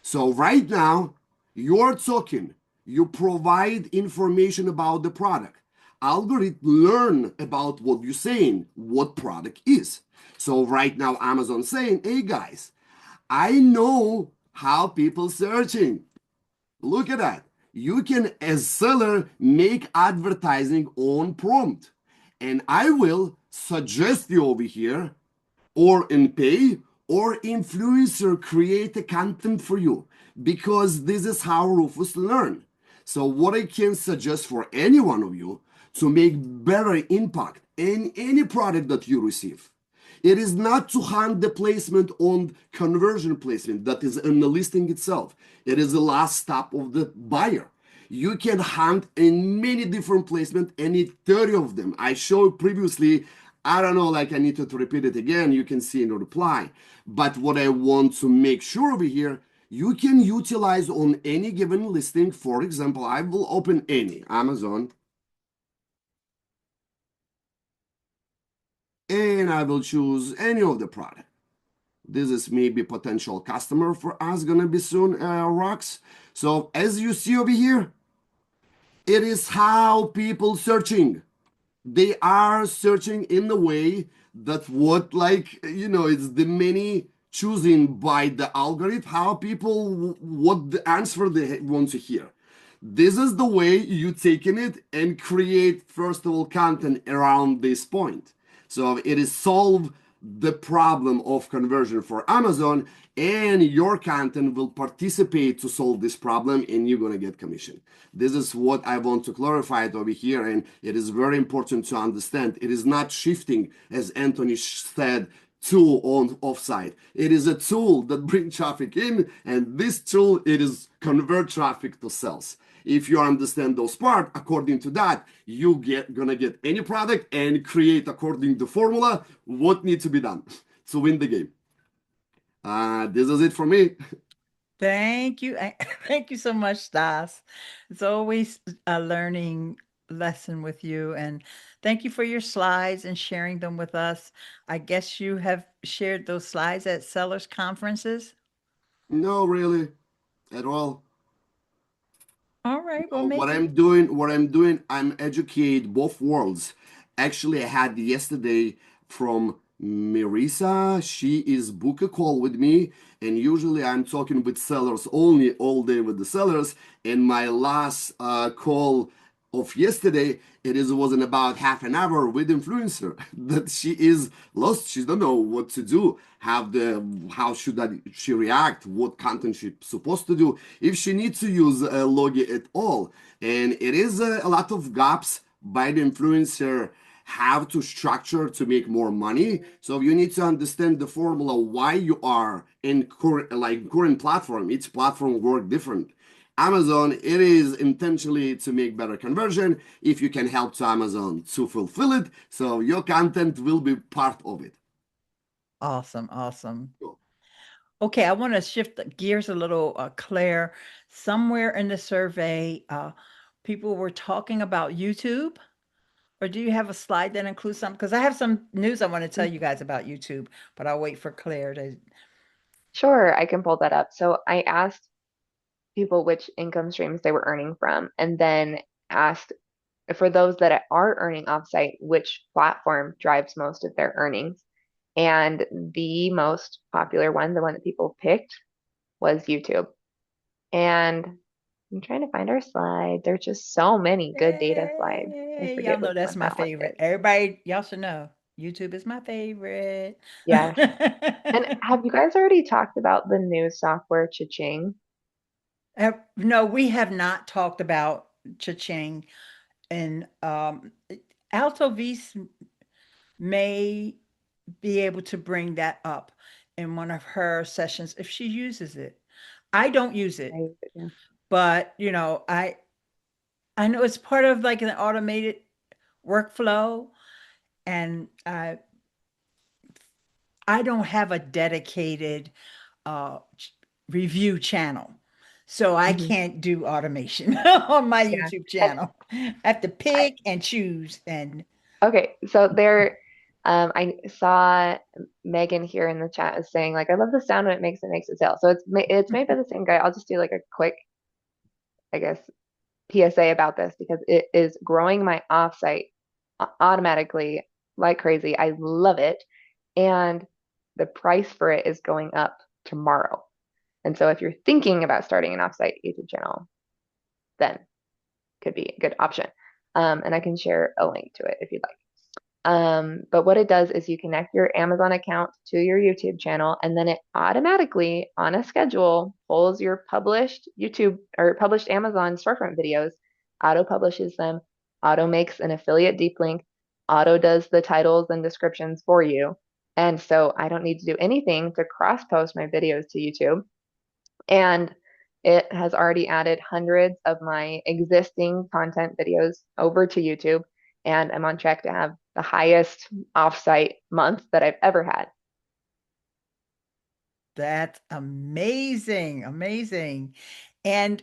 So right now, you're talking, you provide information about the product. Algorithm learn about what you're saying, what product is. So right now, Amazon saying, hey guys, I know how people searching. Look at that. You can, as seller, make advertising on prompt. And I will suggest you over here, or in pay, or influencer create a content for you, because this is how Rufus learn. So what I can suggest for any one of you to make better impact in any product that you receive, it is not to hunt the placement on conversion placement that is in the listing itself. It is the last stop of the buyer. You can hunt in many different placements, any 30 of them. I showed previously. I don't know, like I need to repeat it again. You can see in the reply. But what I want to make sure over here, you can utilize on any given listing. For example, I will open any Amazon and I will choose any of the product. This is maybe potential customer for us gonna be soon, Rocks. So as you see over here, it is how people searching. They are searching in the way that what, like, it's the many choosing by the algorithm, how people, what the answer they want to hear. This is the way you taking it and create, first of all, content around this point. So it is solve the problem of conversion for Amazon, and your content will participate to solve this problem, and you're going to get commission. This is what I want to clarify it over here, and it is very important to understand. It is not shifting, as Anthony said, tool on offsite. It is a tool that brings traffic in, and this tool, it is convert traffic to sales. If you understand those parts, according to that, you gonna get any product and create according to formula what needs to be done to win the game. This is it for me. Thank you. Thank you so much, Stas. It's always a learning lesson with you. And thank you for your slides and sharing them with us. I guess you have shared those slides at sellers conferences. No, really, at all. All right. Well, What maybe. I'm educate both worlds. Actually, I had yesterday from Marisa. She is book a call with me, and usually I'm talking with sellers only all day with the sellers. And my last call of yesterday, was in about half an hour with influencer that she is lost. She don't know what to do. How should she react? What content she supposed to do? If she needs to use Logie at all, and it is a lot of gaps by the influencer have to structure to make more money. So you need to understand the formula why you are in current platform. Each platform work different. Amazon, it is intentionally to make better conversion. If you can help to Amazon to fulfill it, so your content will be part of it. Awesome. Awesome. Cool. Okay. I want to shift the gears a little, Claire. Somewhere in the survey, people were talking about YouTube. Or do you have a slide that includes some? Because I have some news I want to tell you guys about YouTube, but I'll wait for Claire to. Sure, I can pull that up. So I asked people which income streams they were earning from, and then asked for those that are earning offsite, which platform drives most of their earnings. And the most popular one, the one that people picked, was YouTube. And I'm trying to find our slide. There's just so many good data slides. I Hey, y'all forget know which that's one my that one favorite. is. Everybody, y'all should know. YouTube is my favorite. Yes. And have you guys already talked about the new software, Cha-Ching? No, we have not talked about cha-ching, and Alto V's may be able to bring that up in one of her sessions if she uses it. I don't use it, Yeah. but I know it's part of like an automated workflow, and I don't have a dedicated review channel. So I Mhm. can't do automation on my Yeah. YouTube And channel. I have to I, pick and choose. And okay, so I saw Megan here in the chat is saying like, I love the sound when it makes it sell. So it's made by the same guy. I'll just do like a quick, I guess, PSA about this because it is growing my offsite automatically like crazy. I love it. And the price for it is going up tomorrow. And so if you're thinking about starting an offsite YouTube channel, then could be a good option. And I can share a link to it if you'd like. But what it does is you connect your Amazon account to your YouTube channel, and then it automatically, on a schedule, pulls your published YouTube or published Amazon storefront videos, auto publishes them, auto makes an affiliate deep link, auto does the titles and descriptions for you. And so I don't need to do anything to cross post my videos to YouTube. And it has already added hundreds of my existing content videos over to YouTube. And I'm on track to have the highest offsite month that I've ever had. That's amazing, amazing. And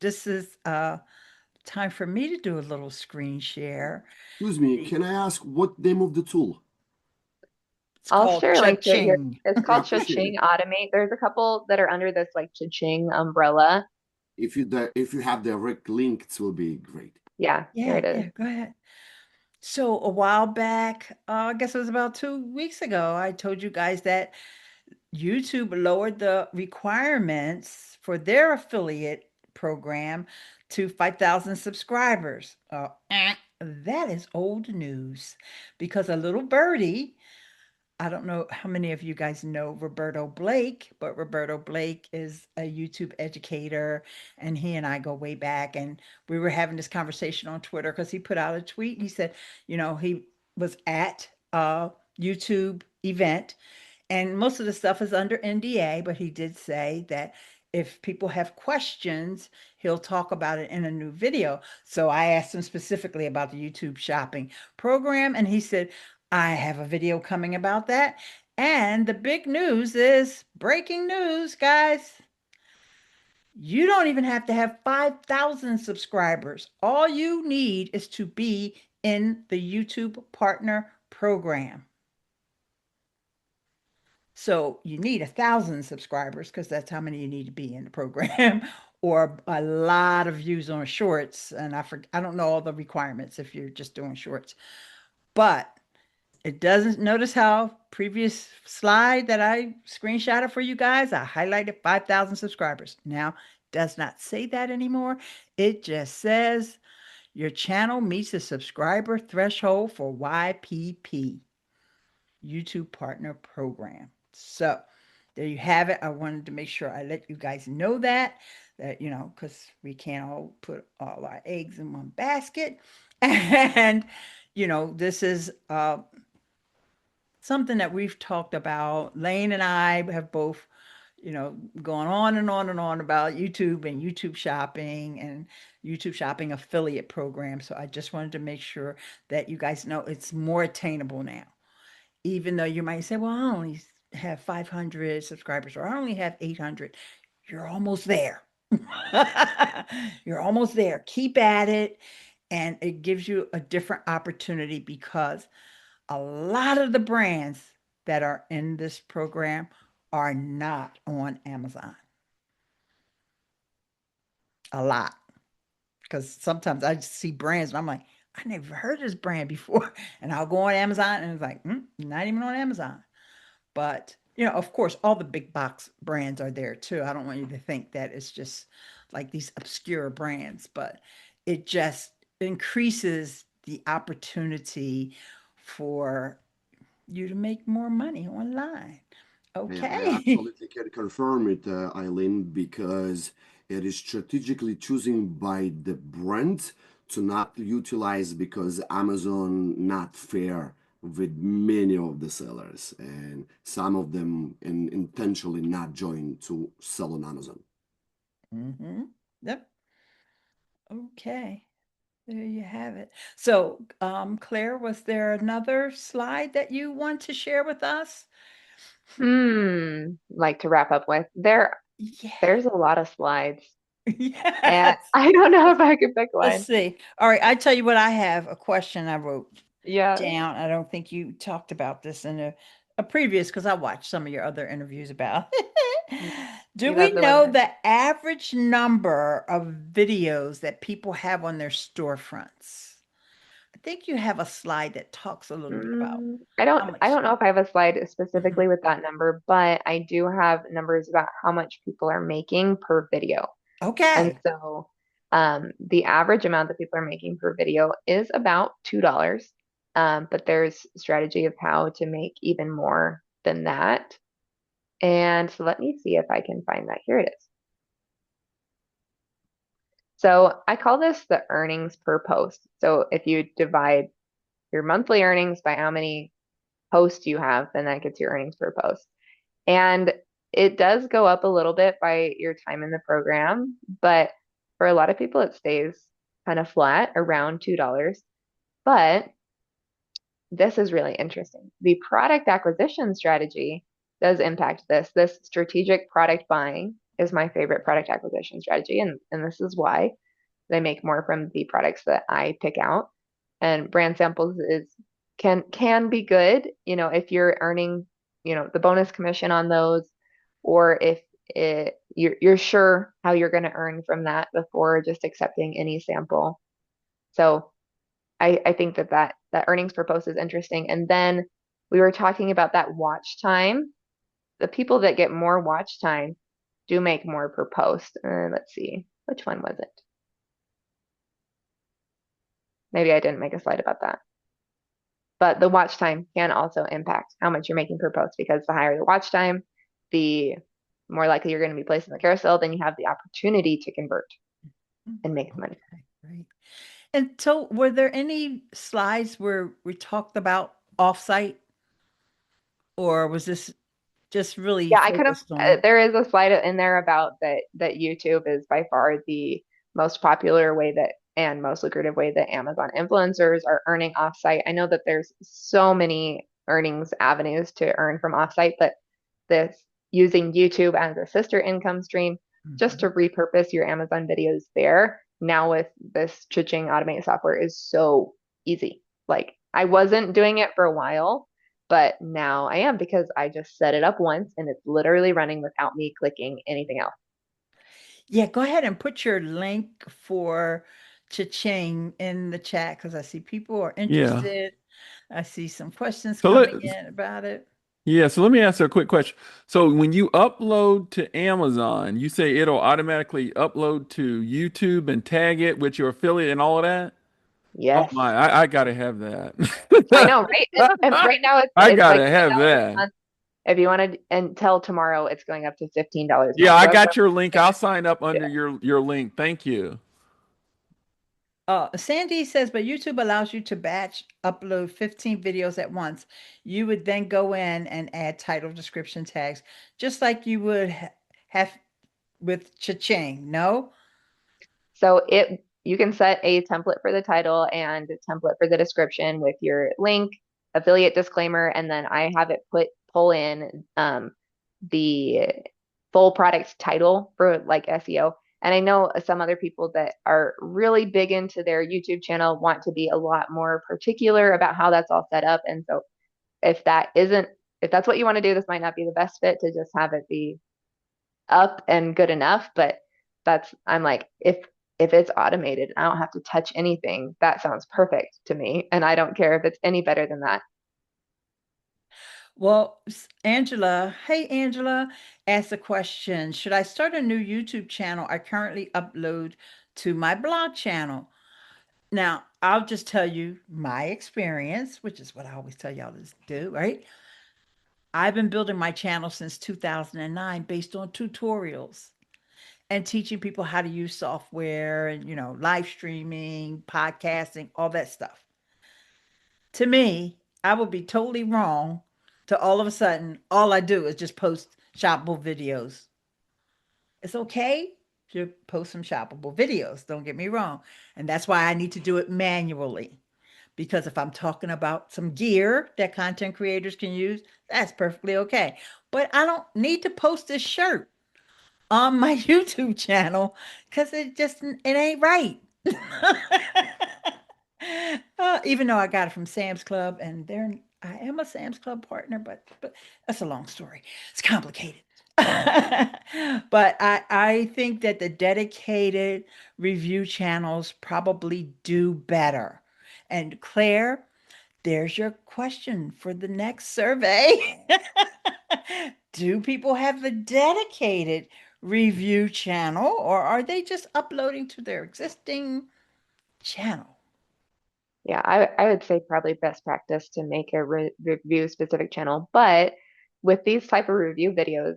this is time for me to do a little screen share. Excuse me, The- can I ask what name of the tool? It's I'll called share a link to it here. Cha-ching. It's I called appreciate Cha-Ching it. Automate. There's a couple that are under this like Cha-Ching umbrella. If you have direct link, it will be great. Yeah, here Yeah, it is. yeah, go ahead. So a while back, I guess it was about 2 weeks ago, I told you guys that YouTube lowered the requirements for their affiliate program to 5,000 subscribers. That is old news because a little birdie, I don't know how many of you guys know Roberto Blake, but Roberto Blake is a YouTube educator, and he and I go way back. And we were having this conversation on Twitter because he put out a tweet. He said, he was at a YouTube event, and most of the stuff is under NDA, but he did say that if people have questions, he'll talk about it in a new video. So I asked him specifically about the YouTube shopping program, and he said, I have a video coming about that. And the big news is breaking news, guys. You don't even have to have 5,000 subscribers. All you need is to be in the YouTube Partner Program. So you need 1,000 subscribers because that's how many you need to be in the program, or a lot of views on shorts. And I don't know all the requirements if you're just doing shorts, but it doesn't notice how previous slide that I screenshotted for you guys, I highlighted 5,000 subscribers. Now, does not say that anymore. It just says your channel meets the subscriber threshold for YPP, YouTube Partner Program. So there you have it. I wanted to make sure I let you guys know that, because we can't all put all our eggs in one basket. And, this is something that we've talked about. Lane and I have both, gone on and on and on about YouTube and YouTube shopping and YouTube shopping affiliate program. So I just wanted to make sure that you guys know it's more attainable now. Even though you might say, well, I only have 500 subscribers or I only have 800, you're almost there. You're almost there. Keep at it. And it gives you a different opportunity because a lot of the brands that are in this program are not on Amazon. A lot. Because sometimes I just see brands and I'm like, I never heard of this brand before. And I'll go on Amazon and it's like, not even on Amazon. But, of course, all the big box brands are there too. I don't want you to think that it's just like these obscure brands, but it just increases the opportunity for you to make more money online. I Okay. absolutely can confirm it, Eileen, because it is strategically choosing by the brand to not utilize because Amazon not fair with many of the sellers and some of them intentionally not join to sell on Amazon. Yep. Okay. There you have it. So, Claire, was there another slide that you want to share with us? Like to wrap up with, Yeah. there's a lot of slides, and Yes. I don't know if I could pick Let's one. see. All right, I tell you what, I have a question I wrote Yeah. down. I don't think you talked about this in a previous because I watched some of your other interviews about. Do You we love the one know that the average number of videos that people have on their storefronts? think you have a slide that talks a little bit about I how much. don't know if I have a slide Mhm. specifically with that number, but I do have numbers about how much people are making per video. And Okay. so the average amount that people are making per video is about $2. But there's strategy of how to make even more than that. And so let me see if I can find that. Here it is. So I call this the earnings per post. So if you divide your monthly earnings by how many posts you have, then that gets your earnings per post. And it does go up a little bit by your time in the program, but for a lot of people, it stays kind of flat around $2. But this is really interesting. The product acquisition strategy does impact this. This strategic product buying is my favorite product acquisition strategy, and this is why they make more from the products that I pick out. And brand samples is can be good, if you're earning, the bonus commission on those, or if you're sure how you're going to earn from that before just accepting any sample. So I think that earnings per post is interesting. And then we were talking about that watch time. The people that get more watch time do make more per post. Let's see, which one was it? Maybe I didn't make a slide about that. But the watch time can also impact how much you're making per post because the higher the watch time, the more likely you're going to be placed in the carousel, then you have the opportunity to convert and make money. Okay, great. And so, were there any slides where we talked about offsite, or was this just really Yeah, I could have. focused on? There is a slide in there about that YouTube is by far the most popular way that and most lucrative way that Amazon influencers are earning offsite. I know that there's so many earnings avenues to earn from offsite, but this using YouTube as a sister income stream just Mhm. to repurpose your Amazon videos there now with this Cha-Ching automated software is so easy. Like I wasn't doing it for a while, but now I am because I just set it up once and it's literally running without me clicking anything else. Yeah, go ahead and put your link for Cha-Ching in the chat because I see people are Yeah. interested. I see some questions So let coming in about it. Yeah, so let me ask you a quick question. So when you upload to Amazon, you say it'll automatically upload to YouTube and tag it with your affiliate and all of that? Oh Yes. my, I gotta have I know, that. right? And right now I it's like gotta have $10 a that. month. If you wanted until tomorrow, it's going up to $15 a Yeah, month. I So got your link. I'll sign up yeah. under your link. Thank you. Sandy says, but YouTube allows you to batch upload 15 videos at once. You would then go in and add title description tags, just like you would have with Cha-Ching. No? So you can set a template for the title and a template for the description with your link, affiliate disclaimer, and then I have it pull in the full product title for like SEO. And I know some other people that are really big into their YouTube channel want to be a lot more particular about how that's all set up. And so if that isn't, if that's what you want to do, this might not be the best fit to just have it be up and good enough. But I'm like, if it's automated, I don't have to touch anything. That sounds perfect to me. And I don't care if it's any better than that. Well, Angela, hey Angela, asked a question. Should I start a new YouTube channel? I currently upload to my blog channel. Now, I'll just tell you my experience, which is what I always tell y'all to do, right? I've been building my channel since 2009 based on tutorials and teaching people how to use software and, live streaming, podcasting, all that stuff. To me, I would be totally wrong to all of a sudden, all I do is just post shoppable videos. It's okay to post some shoppable videos, don't get me wrong. And that's why I need to do it manually. Because if I'm talking about some gear that content creators can use, that's perfectly okay. But I don't need to post this shirt on my YouTube channel because it ain't right. Even though I got it from Sam's Club, and I am a Sam's Club partner, but that's a long story. It's complicated. But I think that the dedicated review channels probably do better. And Claire, there's your question for the next survey. Do people have a dedicated review channel or are they just uploading to their existing channel? Yeah, I would say probably best practice to make a review specific channel. But with these type of review videos,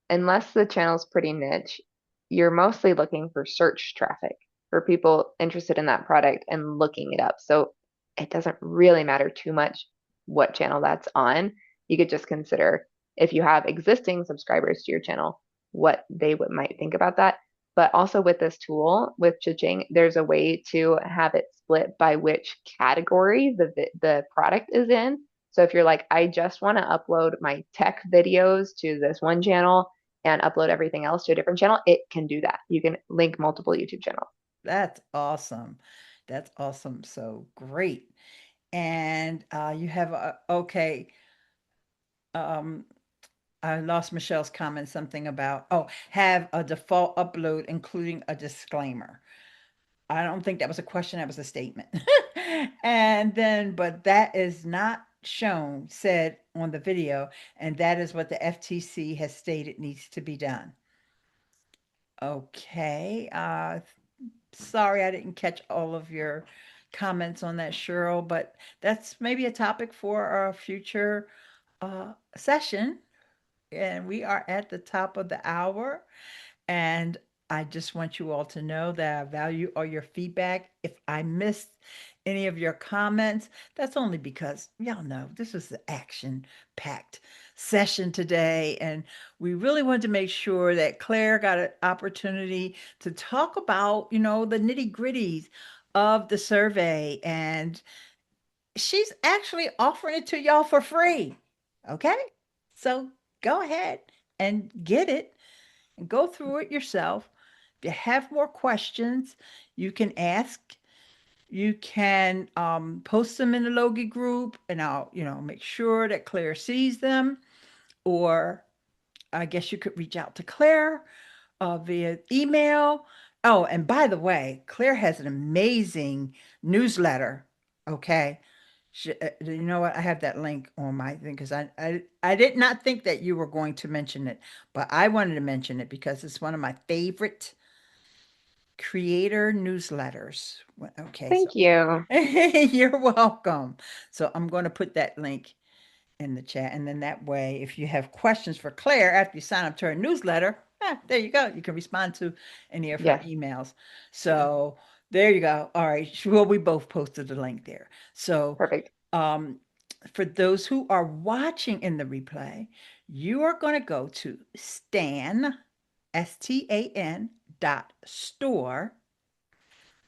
unless the channel's pretty niche, you're mostly looking for search traffic for people interested in that product and looking it up. So it doesn't really matter too much what channel that's on. You could just consider if you have existing subscribers to your channel, what they might think about that. But also with this tool, with Chiching, there's a way to have it split by which category the product is in. So if you're like, I just want to upload my tech videos to this one channel and upload everything else to a different channel, it can do that. You can link multiple YouTube channels. That's awesome. That's awesome. So great. And you have okay. Um, I lost Michelle's comment, something about, oh, have a default upload, including a disclaimer. I don't think that was a question, that was a statement. And then, but that is not shown, said on the video, and that is what the FTC has stated needs to be done. Okay. Sorry I didn't catch all of your comments on that, Cheryl, but that's maybe a topic for our future session. And we are at the top of the hour. And I just want you all to know that I value all your feedback. If I missed any of your comments, that's only because y'all know this is the action-packed session today. And we really wanted to make sure that Claire got an opportunity to talk about, the nitty-gritties of the survey. And she's actually offering it to y'all for free. Okay? So go ahead and get it and go through it yourself. If you have more questions, you can ask. You can post them in the Logie group, and I'll, make sure that Claire sees them. Or I guess you could reach out to Claire via email. Oh, and by the way, Claire has an amazing newsletter. Okay. You know what? I have that link on my thing because I did not think that you were going to mention it, but I wanted to mention it because it's one of my favorite creator newsletters. Okay, so Thank you. you're welcome. So I'm going to put that link in the chat. And then that way, if you have questions for Claire after you sign up to her newsletter, there you go. You can respond to any of her Yes, emails. So there you go. All right. Well, we both posted the link there. So perfect. for those who are watching in the replay, you are going to go to STAN dot store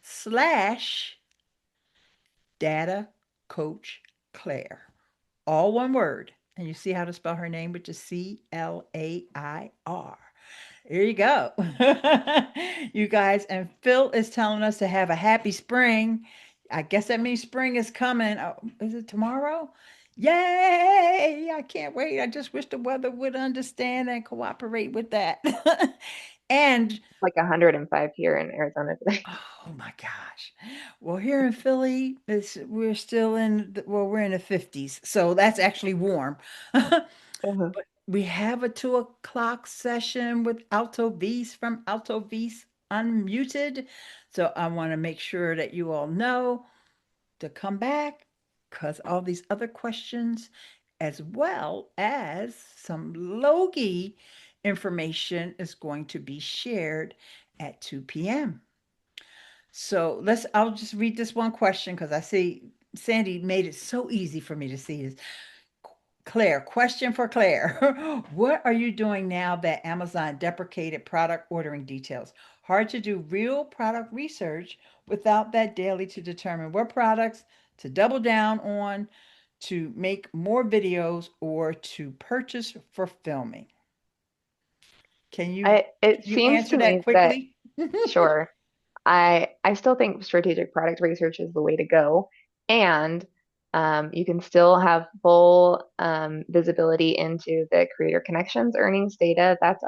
slash data coach Claire. All one word. And you see how to spell her name, which is Clair. There you go. You guys, and Phil is telling us to have a happy spring. I guess that means spring is coming. Oh, is it tomorrow? Yay! I can't wait. I just wish the weather would understand and cooperate with that. And Like 105 here in Arizona today. oh my gosh. Well, here in Philly, we're still we're in the 50s. So that's actually warm. Uh-huh. But we have a 2 o'clock session with Alto V's from Alto V's Unmuted. So I want to make sure that you all know to come back because all these other questions, as well as some Logie information, is going to be shared at 2 p.m. So I'll just read this one question because I see Sandy made it so easy for me to see this. Claire, question for Claire. What are you doing now that Amazon deprecated product ordering details? Hard to do real product research without that daily to determine what products to double down on, to make more videos, or to purchase for filming. Can It you seems answer to that me that, quickly? sure, I still think strategic product research is the way to go. And you can still have full visibility into the creator connections earnings data that's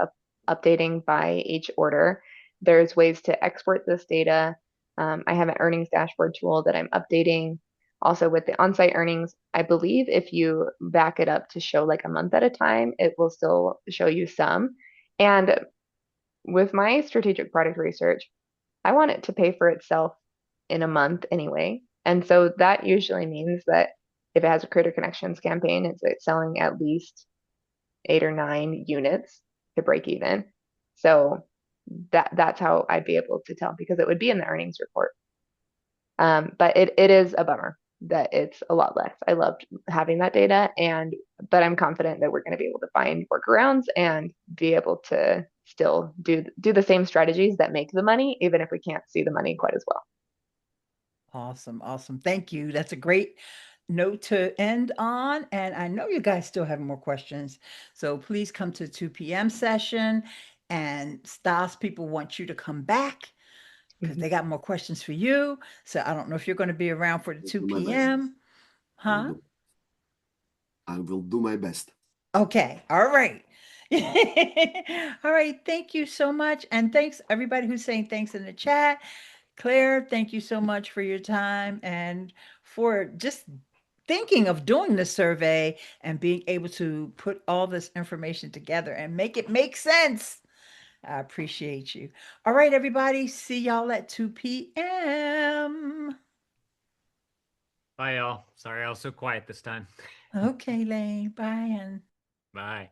updating by each order. There's ways to export this data I have an earnings dashboard tool that I'm updating. Also, with the on-site earnings, I believe if you back it up to show like a month at a time, it will still show you some. And with my strategic product research, I want it to pay for itself in a month anyway. And so that usually means that if it has a creator connections campaign, it's selling at least 8 or 9 units to break even. So that's how I'd be able to tell because it would be in the earnings report. But it is a bummer that it's a lot less. I loved having that data, but I'm confident that we're going to be able to find workarounds and be able to still do the same strategies that make the money, even if we can't see the money quite as well. Awesome. Awesome. Thank you. That's a great note to end on. And I know you guys still have more questions. So please come to 2 p.m. session, and Styles people want you to come back because they got more questions for you. So I don't know if you're going to be around for the I'll 2 do my best. p.m. I will Huh? do. I will do my best. Okay. All right. All right. Thank you so much. And thanks everybody who's saying thanks in the chat. Claire, thank you so much for your time and for just thinking of doing the survey and being able to put all this information together and make it make sense. I appreciate you. All right, everybody. See y'all at 2 p.m. Bye, y'all. Sorry I was so quiet this time. Okay, Lane. Bye. And Bye.